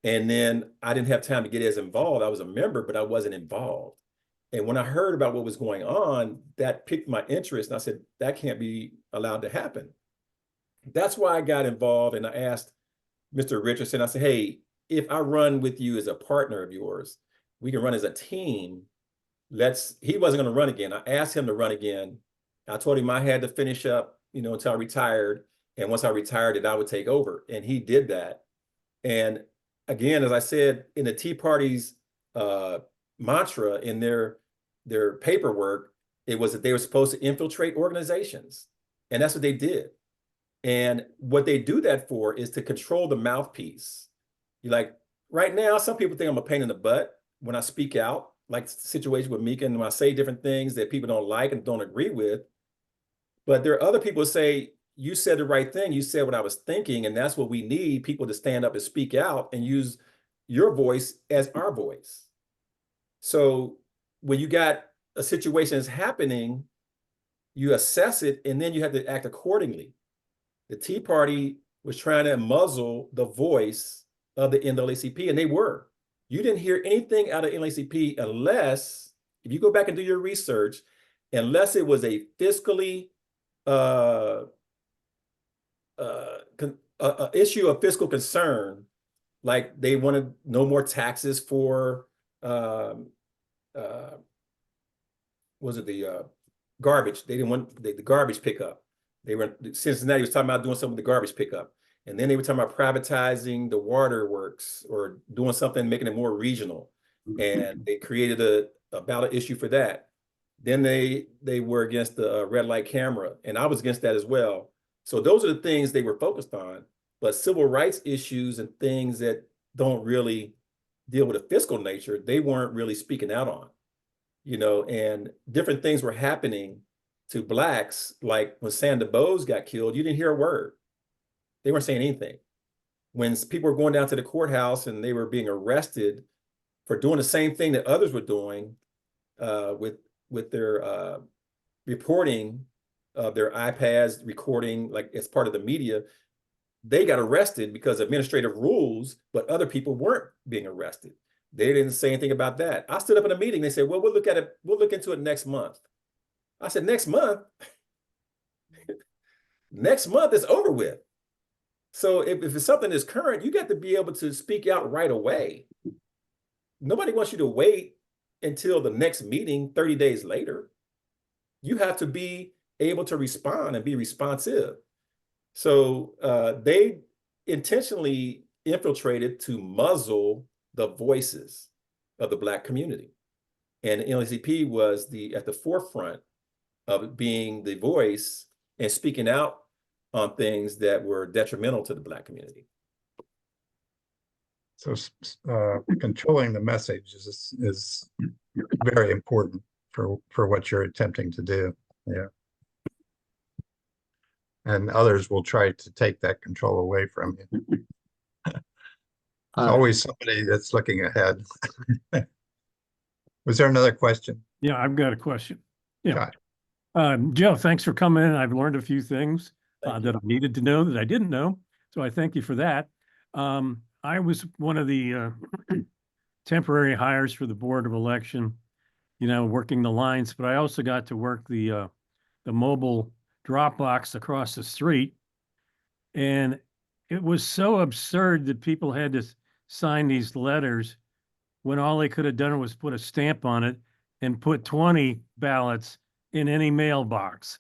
And then I didn't have time to get as involved. I was a member, but I wasn't involved. And when I heard about what was going on, that piqued my interest. And I said, that can't be allowed to happen. That's why I got involved. And I asked Mr. Richardson, I said, hey, if I run with you as a partner of yours, we can run as a team. He wasn't going to run again. I asked him to run again. I told him I had to finish up, you know, until I retired. And once I retired, that I would take over. And he did that. And again, as I said, in the Tea Party's mantra in their paperwork, it was that they were supposed to infiltrate organizations. And that's what they did. And what they do that for is to control the mouthpiece. You like, right now, some people think I'm a pain in the butt when I speak out, like the situation with Mika, and when I say different things that people don't like and don't agree with. But there are other people who say, you said the right thing. You said what I was thinking. And that's what we need, people to stand up and speak out and use your voice as our voice. So when you got a situation that's happening, you assess it, and then you have to act accordingly. The Tea Party was trying to muzzle the voice of the NAACP, and they were. You didn't hear anything out of NAACP unless, if you go back and do your research, unless it was a fiscally issue of fiscal concern, like they wanted no more taxes for was it the garbage? They didn't want the garbage pickup. Cincinnati was talking about doing something with the garbage pickup. And then they were talking about privatizing the waterworks or doing something, making it more regional. And they created a ballot issue for that. Then they were against the red light camera, and I was against that as well. So those are the things they were focused on. But civil rights issues and things that don't really deal with a fiscal nature, they weren't really speaking out on, you know, and different things were happening to Blacks. Like when Sandra Bowes got killed, you didn't hear a word. They weren't saying anything. When people were going down to the courthouse and they were being arrested for doing the same thing that others were doing with their reporting of their iPads, recording like as part of the media, they got arrested because of administrative rules, but other people weren't being arrested. They didn't say anything about that. I stood up in a meeting. They said, well, we'll look at it. We'll look into it next month. I said, next month? Next month is over with. So if it's something that's current, you got to be able to speak out right away. Nobody wants you to wait until the next meeting 30 days later. You have to be able to respond and be responsive. So they intentionally infiltrated to muzzle the voices of the Black community. And NAACP was at the forefront of being the voice and speaking out on things that were detrimental to the Black community. So controlling the message is very important for what you're attempting to do. Yeah. And others will try to take that control away from you. There's always somebody that's looking ahead. Was there another question? Yeah, I've got a question. Yeah. Got Joe, thanks for coming in. I've learned a few things Thank that I needed to know that I didn't know. So I thank you for that. I was one of the temporary hires for the Board of Election, working the lines, but I also got to work the mobile drop box across the street. And it was so absurd that people had to sign these letters when all they could have done was put a stamp on it and put 20 ballots in any mailbox.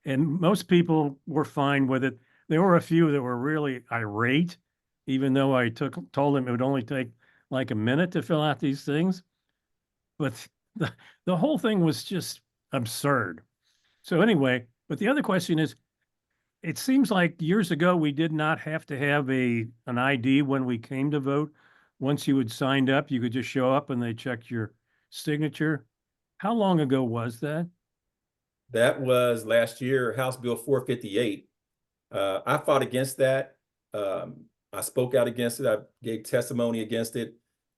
And most people were fine with it. There were a few that were really irate, even though I told them it would only take like a minute to fill out these things. But the whole thing was just absurd. So anyway, but the other question is, it seems like years ago we did not have to have an ID when we came to vote. Once you had signed up, you could just show up and they checked your signature. How long ago was that? That was last year, House Bill 458. I fought against that. I spoke out against it. I gave testimony against it.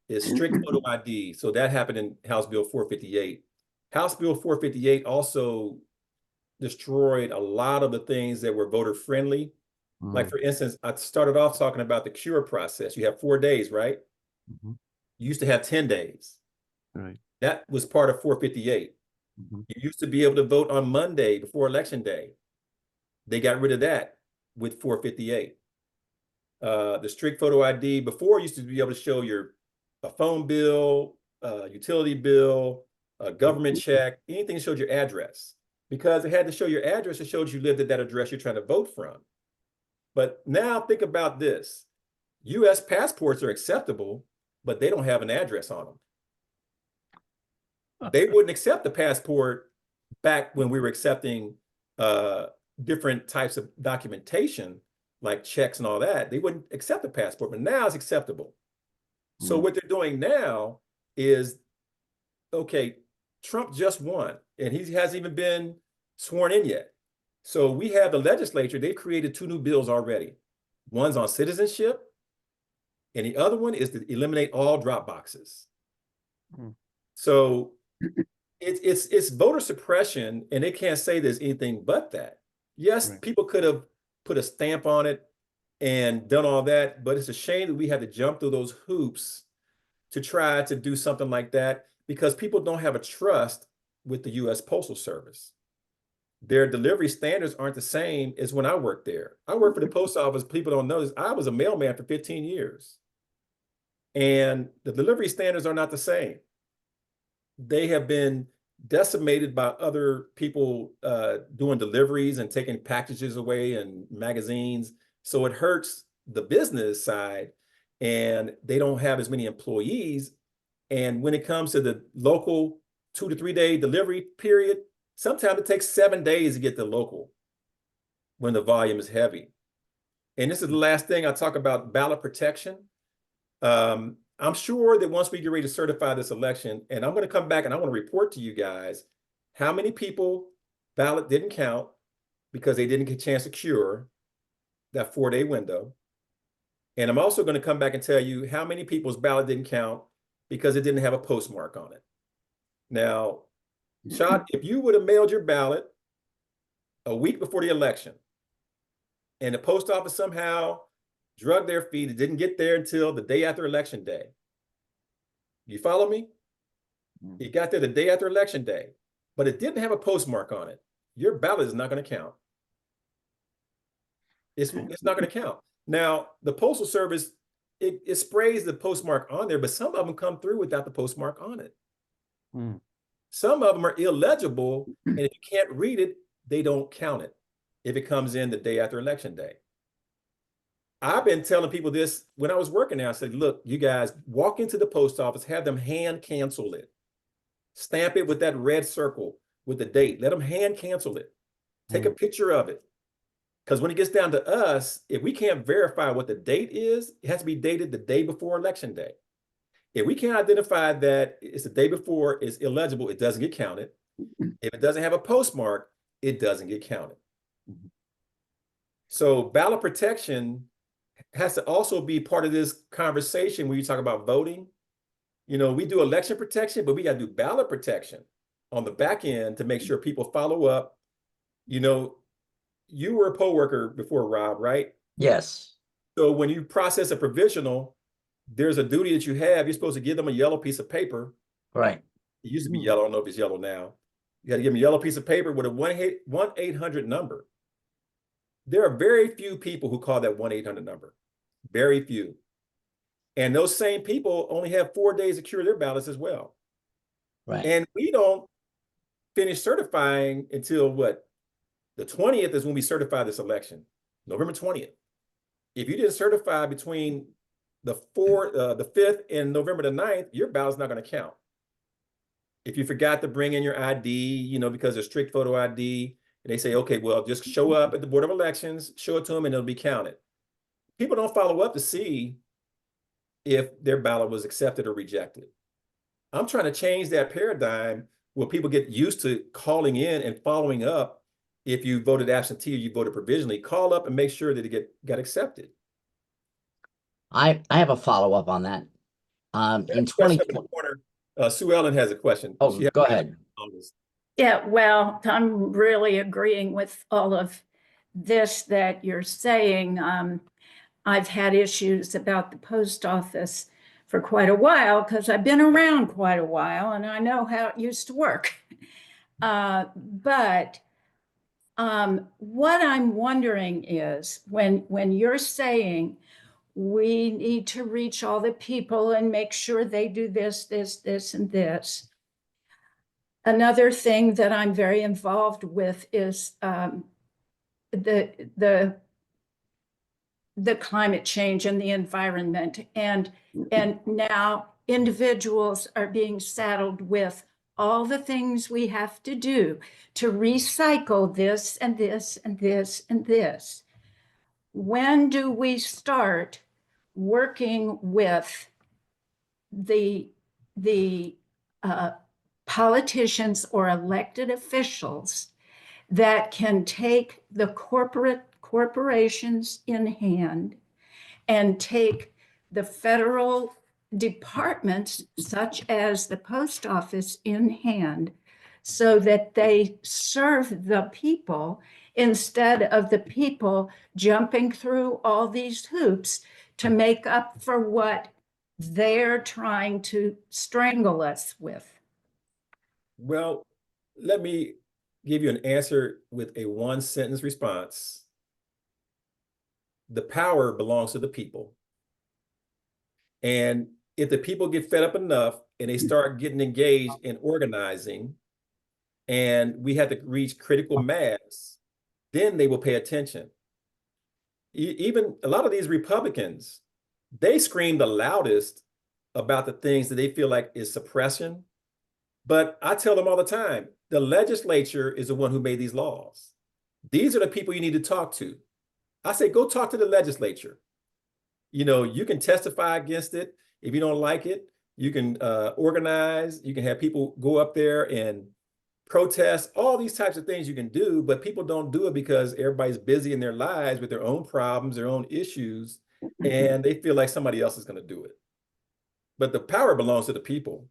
It's strict photo ID. So that happened in House Bill 458. House Bill 458 also destroyed a lot of the things that were voter friendly. Like, for instance, I started off talking about the cure process. You have 4 days, right? You used to have 10 days. Right. That was part of 458. You used to be able to vote on Monday before Election Day. They got rid of that with 458. The strict photo ID before used to be able to show a phone bill, utility bill, a government check, anything that showed your address. Because it had to show your address, it showed you lived at that address you're trying to vote from. But now think about this. US passports are acceptable, but they don't have an address on them. They wouldn't accept the passport back when we were accepting different types of documentation, like checks and all that. They wouldn't accept the passport, but now it's acceptable. So what they're doing now is, okay, Trump just won, and he hasn't even been sworn in yet. So we have the legislature, they've created 2 new bills already. One's on citizenship, and the other one is to eliminate all drop boxes. So it's voter suppression, and they can't say there's anything but that. Yes, people could have put a stamp on it and done all that, but it's a shame that we had to jump through those hoops to try to do something like that, because people don't have a trust with the US Postal Service. Their delivery standards aren't the same as when I worked there. I worked for the post office. People don't know this. I was a mailman for 15 years. And the delivery standards are not the same. They have been decimated by other people doing deliveries and taking packages away and magazines. So it hurts the business side, and they don't have as many employees. And when it comes to the local 2 to 3 day delivery period, sometimes it takes 7 days to get the local when the volume is heavy. And this is the last thing I talk about, ballot protection. I'm sure that once we get ready to certify this election, and I'm going to come back and I want to report to you guys how many people ballot didn't count because they didn't get a chance to cure that 4-day window. And I'm also going to come back and tell you how many people's ballot didn't count because it didn't have a postmark on it. Now, Shad, if you would have mailed your ballot a week before the election, and the post office somehow drug their feet. It didn't get there until the day after election day. You follow me? It got there the day after election day, but it didn't have a postmark on it. Your ballot is not going to count. It's not going to count. Now, the Postal Service, it sprays the postmark on there, but some of them come through without the postmark on it. Some of them are illegible, and if you can't read it, they don't count it if it comes in the day after election day. I've been telling people this when I was working there. I said, look, you guys walk into the post office, have them hand cancel it. Stamp it with that red circle with the date. Let them hand cancel it. Take a picture of it. Because when it gets down to us, if we can't verify what the date is, it has to be dated the day before election day. If we can't identify that it's the day before, it's illegible, it doesn't get counted. If it doesn't have a postmark, it doesn't get counted. So ballot protection has to also be part of this conversation when you talk about voting. You know, we do election protection, but we got to do ballot protection on the back end to make sure people follow up. You know, you were a poll worker before, Rob, right? Yes. So when you process a provisional, there's a duty that you have. You're supposed to give them a yellow piece of paper. Right. It used to be yellow. I don't know if it's yellow now. You got to give them a yellow piece of paper with a 1-800 number. There are very few people who call that 1-800 number. Very few. And those same people only have 4 days to cure their ballots as well. Right. And we don't finish certifying until what? The 20th is when we certify this election, November 20th. If you didn't certify between the 5th and November the 9th, your ballot's not going to count. If you forgot to bring in your ID, you know, because there's strict photo ID, and they say, okay, well, just show up at the Board of Elections, show it to them, and it'll be counted. People don't follow up to see if their ballot was accepted or rejected. I'm trying to change that paradigm where people get used to calling in and following up. If you voted absentee or you voted provisionally, call up and make sure that it got accepted. I have a follow-up on that. In 2020. Sue Ellen has a question. Oh, go ahead. Yeah, well, I'm really agreeing with all of this that you're saying. I've had issues about the post office for quite a while because I've been around quite a while and I know how it used to work. But what I'm wondering is when you're saying we need to reach all the people and make sure they do this, this, and this. Another thing that I'm very involved with is the climate change and the environment. And now individuals are being saddled with all the things we have to do to recycle this and this and this and this. When do we start working with the politicians or elected officials that can take the corporations in hand and take the federal departments, such as the post office, in hand so that they serve the people instead of the people jumping through all these hoops to make up for what they're trying to strangle us with? Well, let me give you an answer with a one-sentence response. The power belongs to the people. And if the people get fed up enough and they start getting engaged in organizing, and we have to reach critical mass, then they will pay attention. Even a lot of these Republicans, they scream the loudest about the things that they feel like is suppression. But I tell them all the time, the legislature is the one who made these laws. These are the people you need to talk to. I say, go talk to the legislature. You know, you can testify against it. If you don't like it, you can organize. You can have people go up there and protest, all these types of things you can do, but people don't do it because everybody's busy in their lives with their own problems, their own issues, and they feel like somebody else is going to do it. But the power belongs to the people.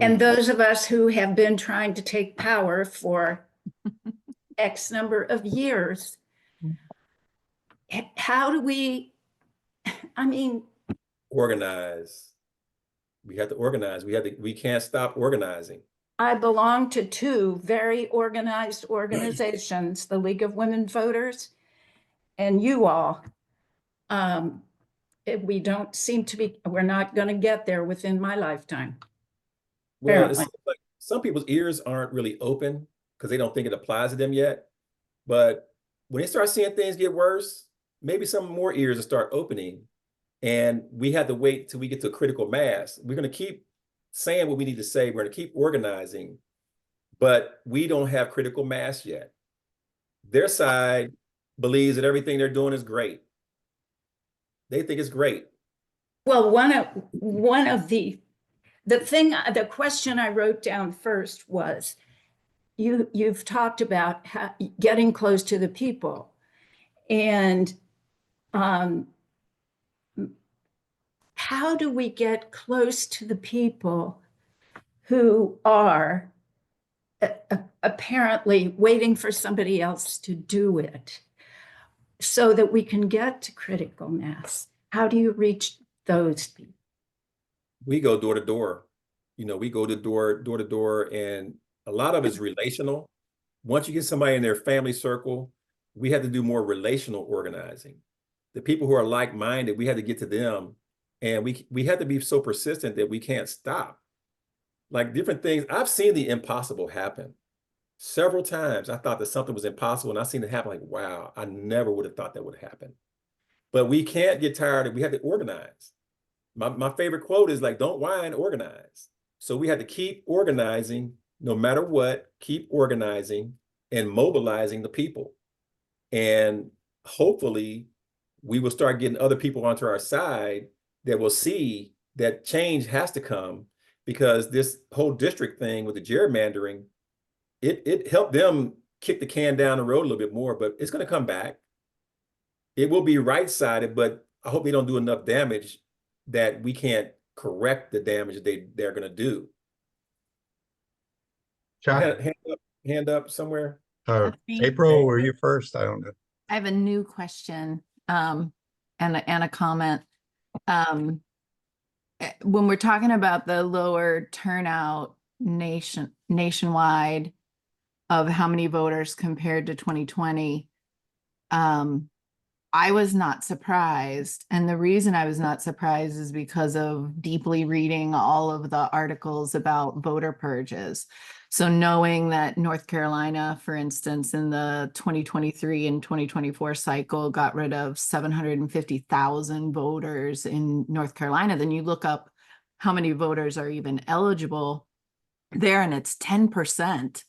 And those of us who have been trying to take power for X number of years. How do we, I mean, Organize. We have to organize. We can't stop organizing. I belong to two very organized organizations, the League of Women Voters and you all. We don't seem to be, we're not going to get there within my lifetime. Well, it Apparently. seems like some people's ears aren't really open because they don't think it applies to them yet. But when they start seeing things get worse, maybe some more ears will start opening. And we have to wait till we get to a critical mass. We're going to keep saying what we need to say. We're going to keep organizing, but we don't have critical mass yet. Their side believes that everything they're doing is great. They think it's great. Well, the question I wrote down first was, you've talked about getting close to the people, and how do we get close to the people who are apparently waiting for somebody else to do it so that we can get to critical mass? How do you reach those people? We go door to door. We go to door to door, and a lot of it is relational. Once you get somebody in their family circle, we have to do more relational organizing. The people who are like-minded, we had to get to them, and we have to be so persistent that we can't stop. Like different things, I've seen the impossible happen several times. I thought that something was impossible, and I've seen it happen. Like, wow, I never would have thought that would happen. But we can't get tired. We have to organize. My favorite quote is like, don't whine, organize. So we had to keep organizing no matter what, keep organizing and mobilizing the people. And hopefully we will start getting other people onto our side that will see that change has to come, because this whole district thing with the gerrymandering, it helped them kick the can down the road a little bit more, but it's going to come back. It will be right-sided, but I hope they don't do enough damage that we can't correct the damage they're going to do. Chuck, Hand up somewhere. April, were you first? I don't know. I have a new question and a comment. When we're talking about the lower turnout nationwide of how many voters compared to 2020, I was not surprised. And the reason I was not surprised is because of deeply reading all of the articles about voter purges. So knowing that North Carolina, for instance, in the 2023 and 2024 cycle, got rid of 750,000 voters in North Carolina, then you look up how many voters are even eligible there, and it's 10%.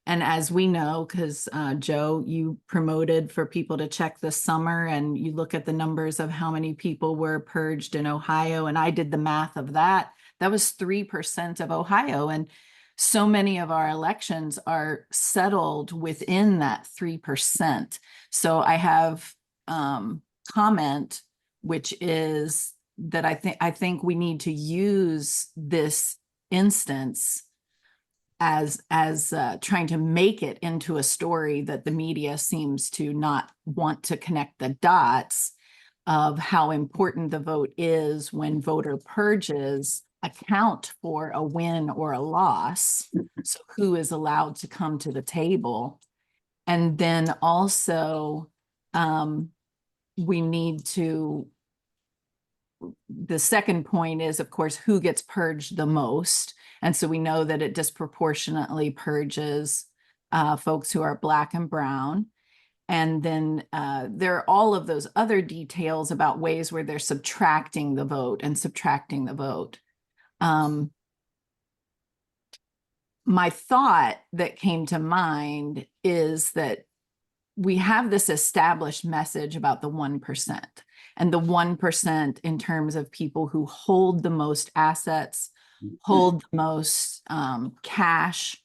And as we know, because Joe, you promoted for people to check this summer, and you look at the numbers of how many people were purged in Ohio, and I did the math of that. That was 3% of Ohio. And so many of our elections are settled within that 3%. So I have comment, which is that I think we need to use this instance as trying to make it into a story that the media seems to not want to connect the dots of how important the vote is when voter purges account for a win or a loss. So who is allowed to come to the table? And then also we need to, the second point is, of course, who gets purged the most. And so we know that it disproportionately purges folks who are Black and brown. And then there are all of those other details about ways where they're subtracting the vote and subtracting the vote. My thought that came to mind is that we have this established message about the 1%, and the 1% in terms of people who hold the most assets, hold the most cash,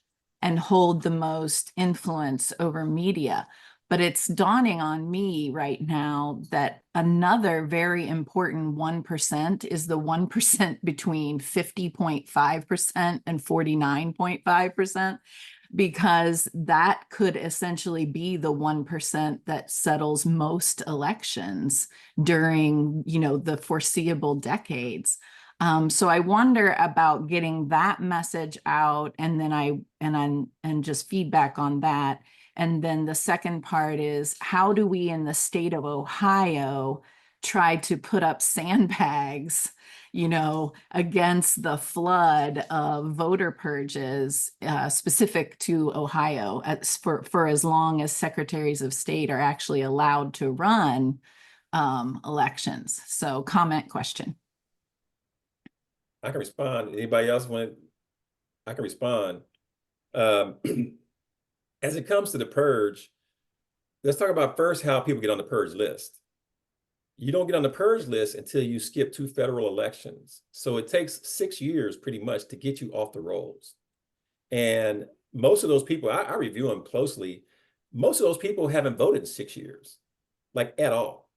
and hold the most influence over media. But it's dawning on me right now that another very important 1% is the 1% between 50.5% and 49.5%. because that could essentially be the 1% that settles most elections during, the foreseeable decades. So I wonder about getting that message out, and then just feedback on that. And then the second part is, how do we in the state of Ohio try to put up sandbags, against the flood of voter purges specific to Ohio for as long as secretaries of state are actually allowed to run elections? So comment, question. I can respond. Anybody else want? I can respond. As it comes to the purge, let's talk about first how people get on the purge list. You don't get on the purge list until you skip 2 federal elections. So it takes 6 years pretty much to get you off the rolls. And most of those people, I review them closely. Most of those people haven't voted in 6 years, like at all.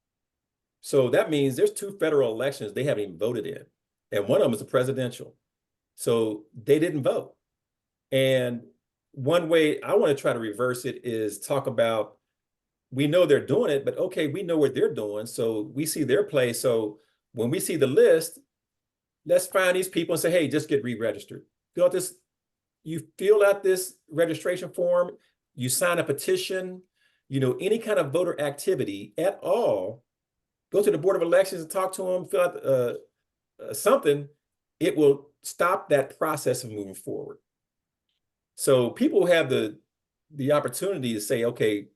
So that means there's 2 federal elections they haven't even voted in. And one of them is a presidential. So they didn't vote. And one way I want to try to reverse it is talk about, we know they're doing it, but okay, we know what they're doing. So we see their play. So when we see the list, let's find these people and say, hey, just get re-registered. You fill out this registration form, you sign a petition, any kind of voter activity at all, go to the Board of Elections and talk to them, fill out something, it will stop that process of moving forward. So people have the opportunity to say, okay,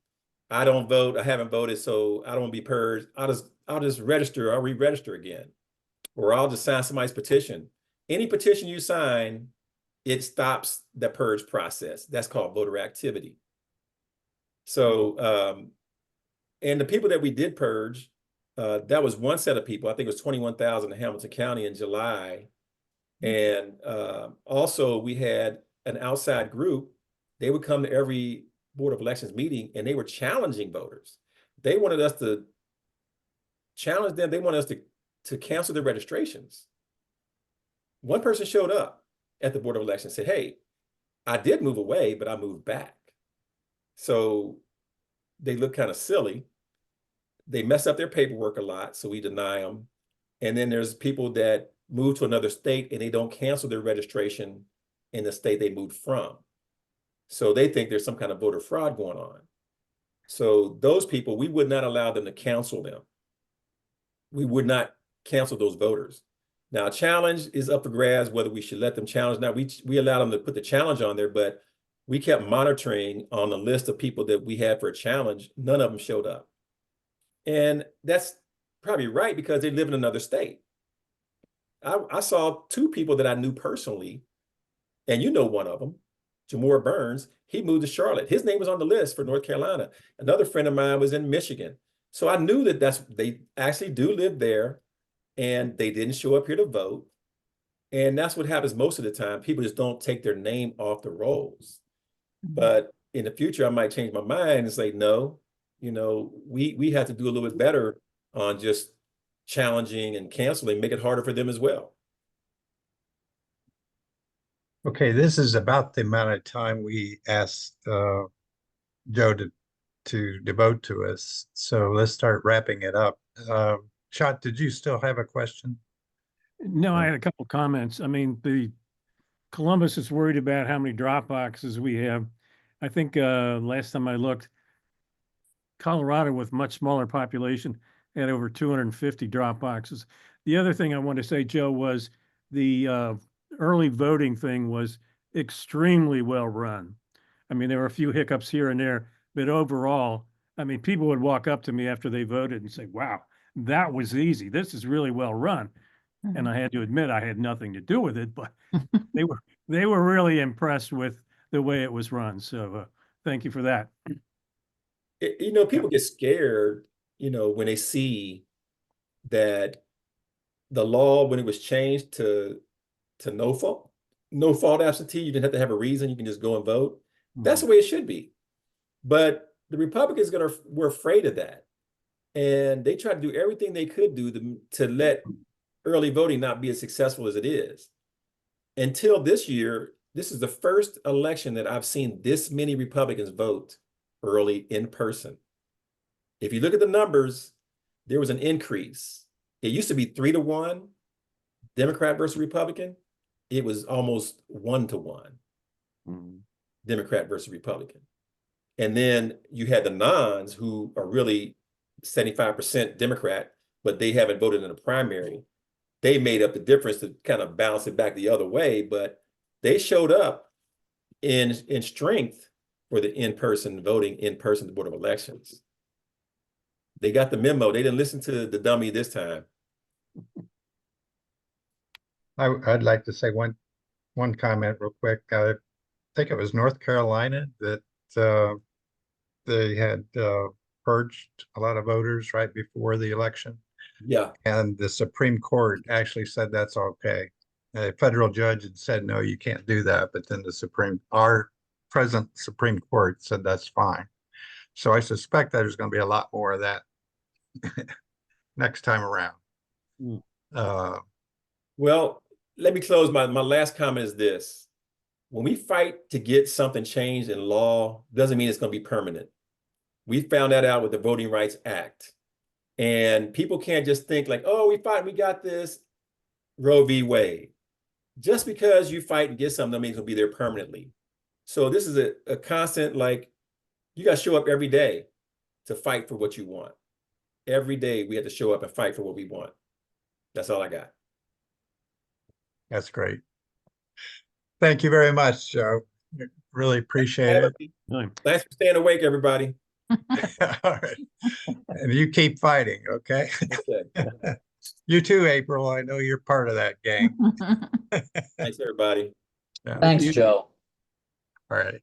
I don't vote, I haven't voted, so I don't want to be purged. I'll just register, I'll re-register again. Or I'll just sign somebody's petition. Any petition you sign, it stops the purge process. That's called voter activity. So, and the people that we did purge, that was one set of people. I think it was 21,000 in Hamilton County in July. And also we had an outside group. They would come to every Board of Elections meeting and they were challenging voters. They wanted us to challenge them. They wanted us to cancel their registrations. One person showed up at the Board of Elections and said, hey, I did move away, but I moved back. So they look kind of silly. They mess up their paperwork a lot, so we deny them. And then there's people that move to another state and they don't cancel their registration in the state they moved from. So they think there's some kind of voter fraud going on. So those people, we would not allow them to cancel them. We would not cancel those voters. Now, challenge is up for grabs, whether we should let them challenge. Now, we allowed them to put the challenge on there, but we kept monitoring on the list of people that we had for a challenge. None of them showed up. And that's probably right because they live in another state. I saw 2 people that I knew personally, and one of them, Jamore Burns. He moved to Charlotte. His name was on the list for North Carolina. Another friend of mine was in Michigan. So I knew that they actually do live there and they didn't show up here to vote. And that's what happens most of the time. People just don't take their name off the rolls. But in the future, I might change my mind and say, no, we have to do a little bit better on just challenging and canceling, make it harder for them as well. Okay, this is about the amount of time we asked Joe to devote to us. So let's start wrapping it up. Shot, did you still have a question? No, I had a couple comments. I mean, the Columbus is worried about how many drop boxes we have. I think last time I looked, Colorado with much smaller population had over 250 drop boxes. The other thing I wanted to say, Joe, was the early voting thing was extremely well run. I mean, there were a few hiccups here and there, but overall, I mean, people would walk up to me after they voted and say, wow, that was easy. This is really well run. And I had to admit I had nothing to do with it, but they were really impressed with the way it was run. So thank you for that. People get scared, when they see that the law, when it was changed to no fault absentee, you didn't have to have a reason, you can just go and vote. That's the way it should be. But the Republicans were afraid of that. And they tried to do everything they could do to let early voting not be as successful as it is. Until this year, this is the first election that I've seen this many Republicans vote early in person. If you look at the numbers, there was an increase. It used to be 3-1, Democrat versus Republican. It was almost 1-1, Democrat versus Republican. And then you had the nons who are really 75% Democrat, but they haven't voted in a primary. They made up the difference to kind of balance it back the other way, but they showed up in strength for the in-person voting, in-person the Board of Elections. They got the memo. They didn't listen to the dummy this time. I'd like to say one comment real quick. I think it was North Carolina that they had purged a lot of voters right before the election. Yeah. And the Supreme Court actually said that's okay. A federal judge had said, no, you can't do that. But then our present Supreme Court said that's fine. So I suspect that there's going to be a lot more of that next time around. Well, let me close. My last comment is this. When we fight to get something changed in law, doesn't mean it's going to be permanent. We found that out with the Voting Rights Act. And people can't just think like, oh, we got this, Roe v. Wade. Just because you fight and get something, that means it'll be there permanently. So this is a constant, like, you got to show up every day to fight for what you want. Every day we have to show up and fight for what we want. That's all I got. That's great. Thank you very much, Joe. Really appreciate it. Thanks for staying awake, everybody. All right. And you keep fighting, okay? Okay. You too, April. I know you're part of that gang. Thanks, everybody. Yeah. Thanks, Joe. All right.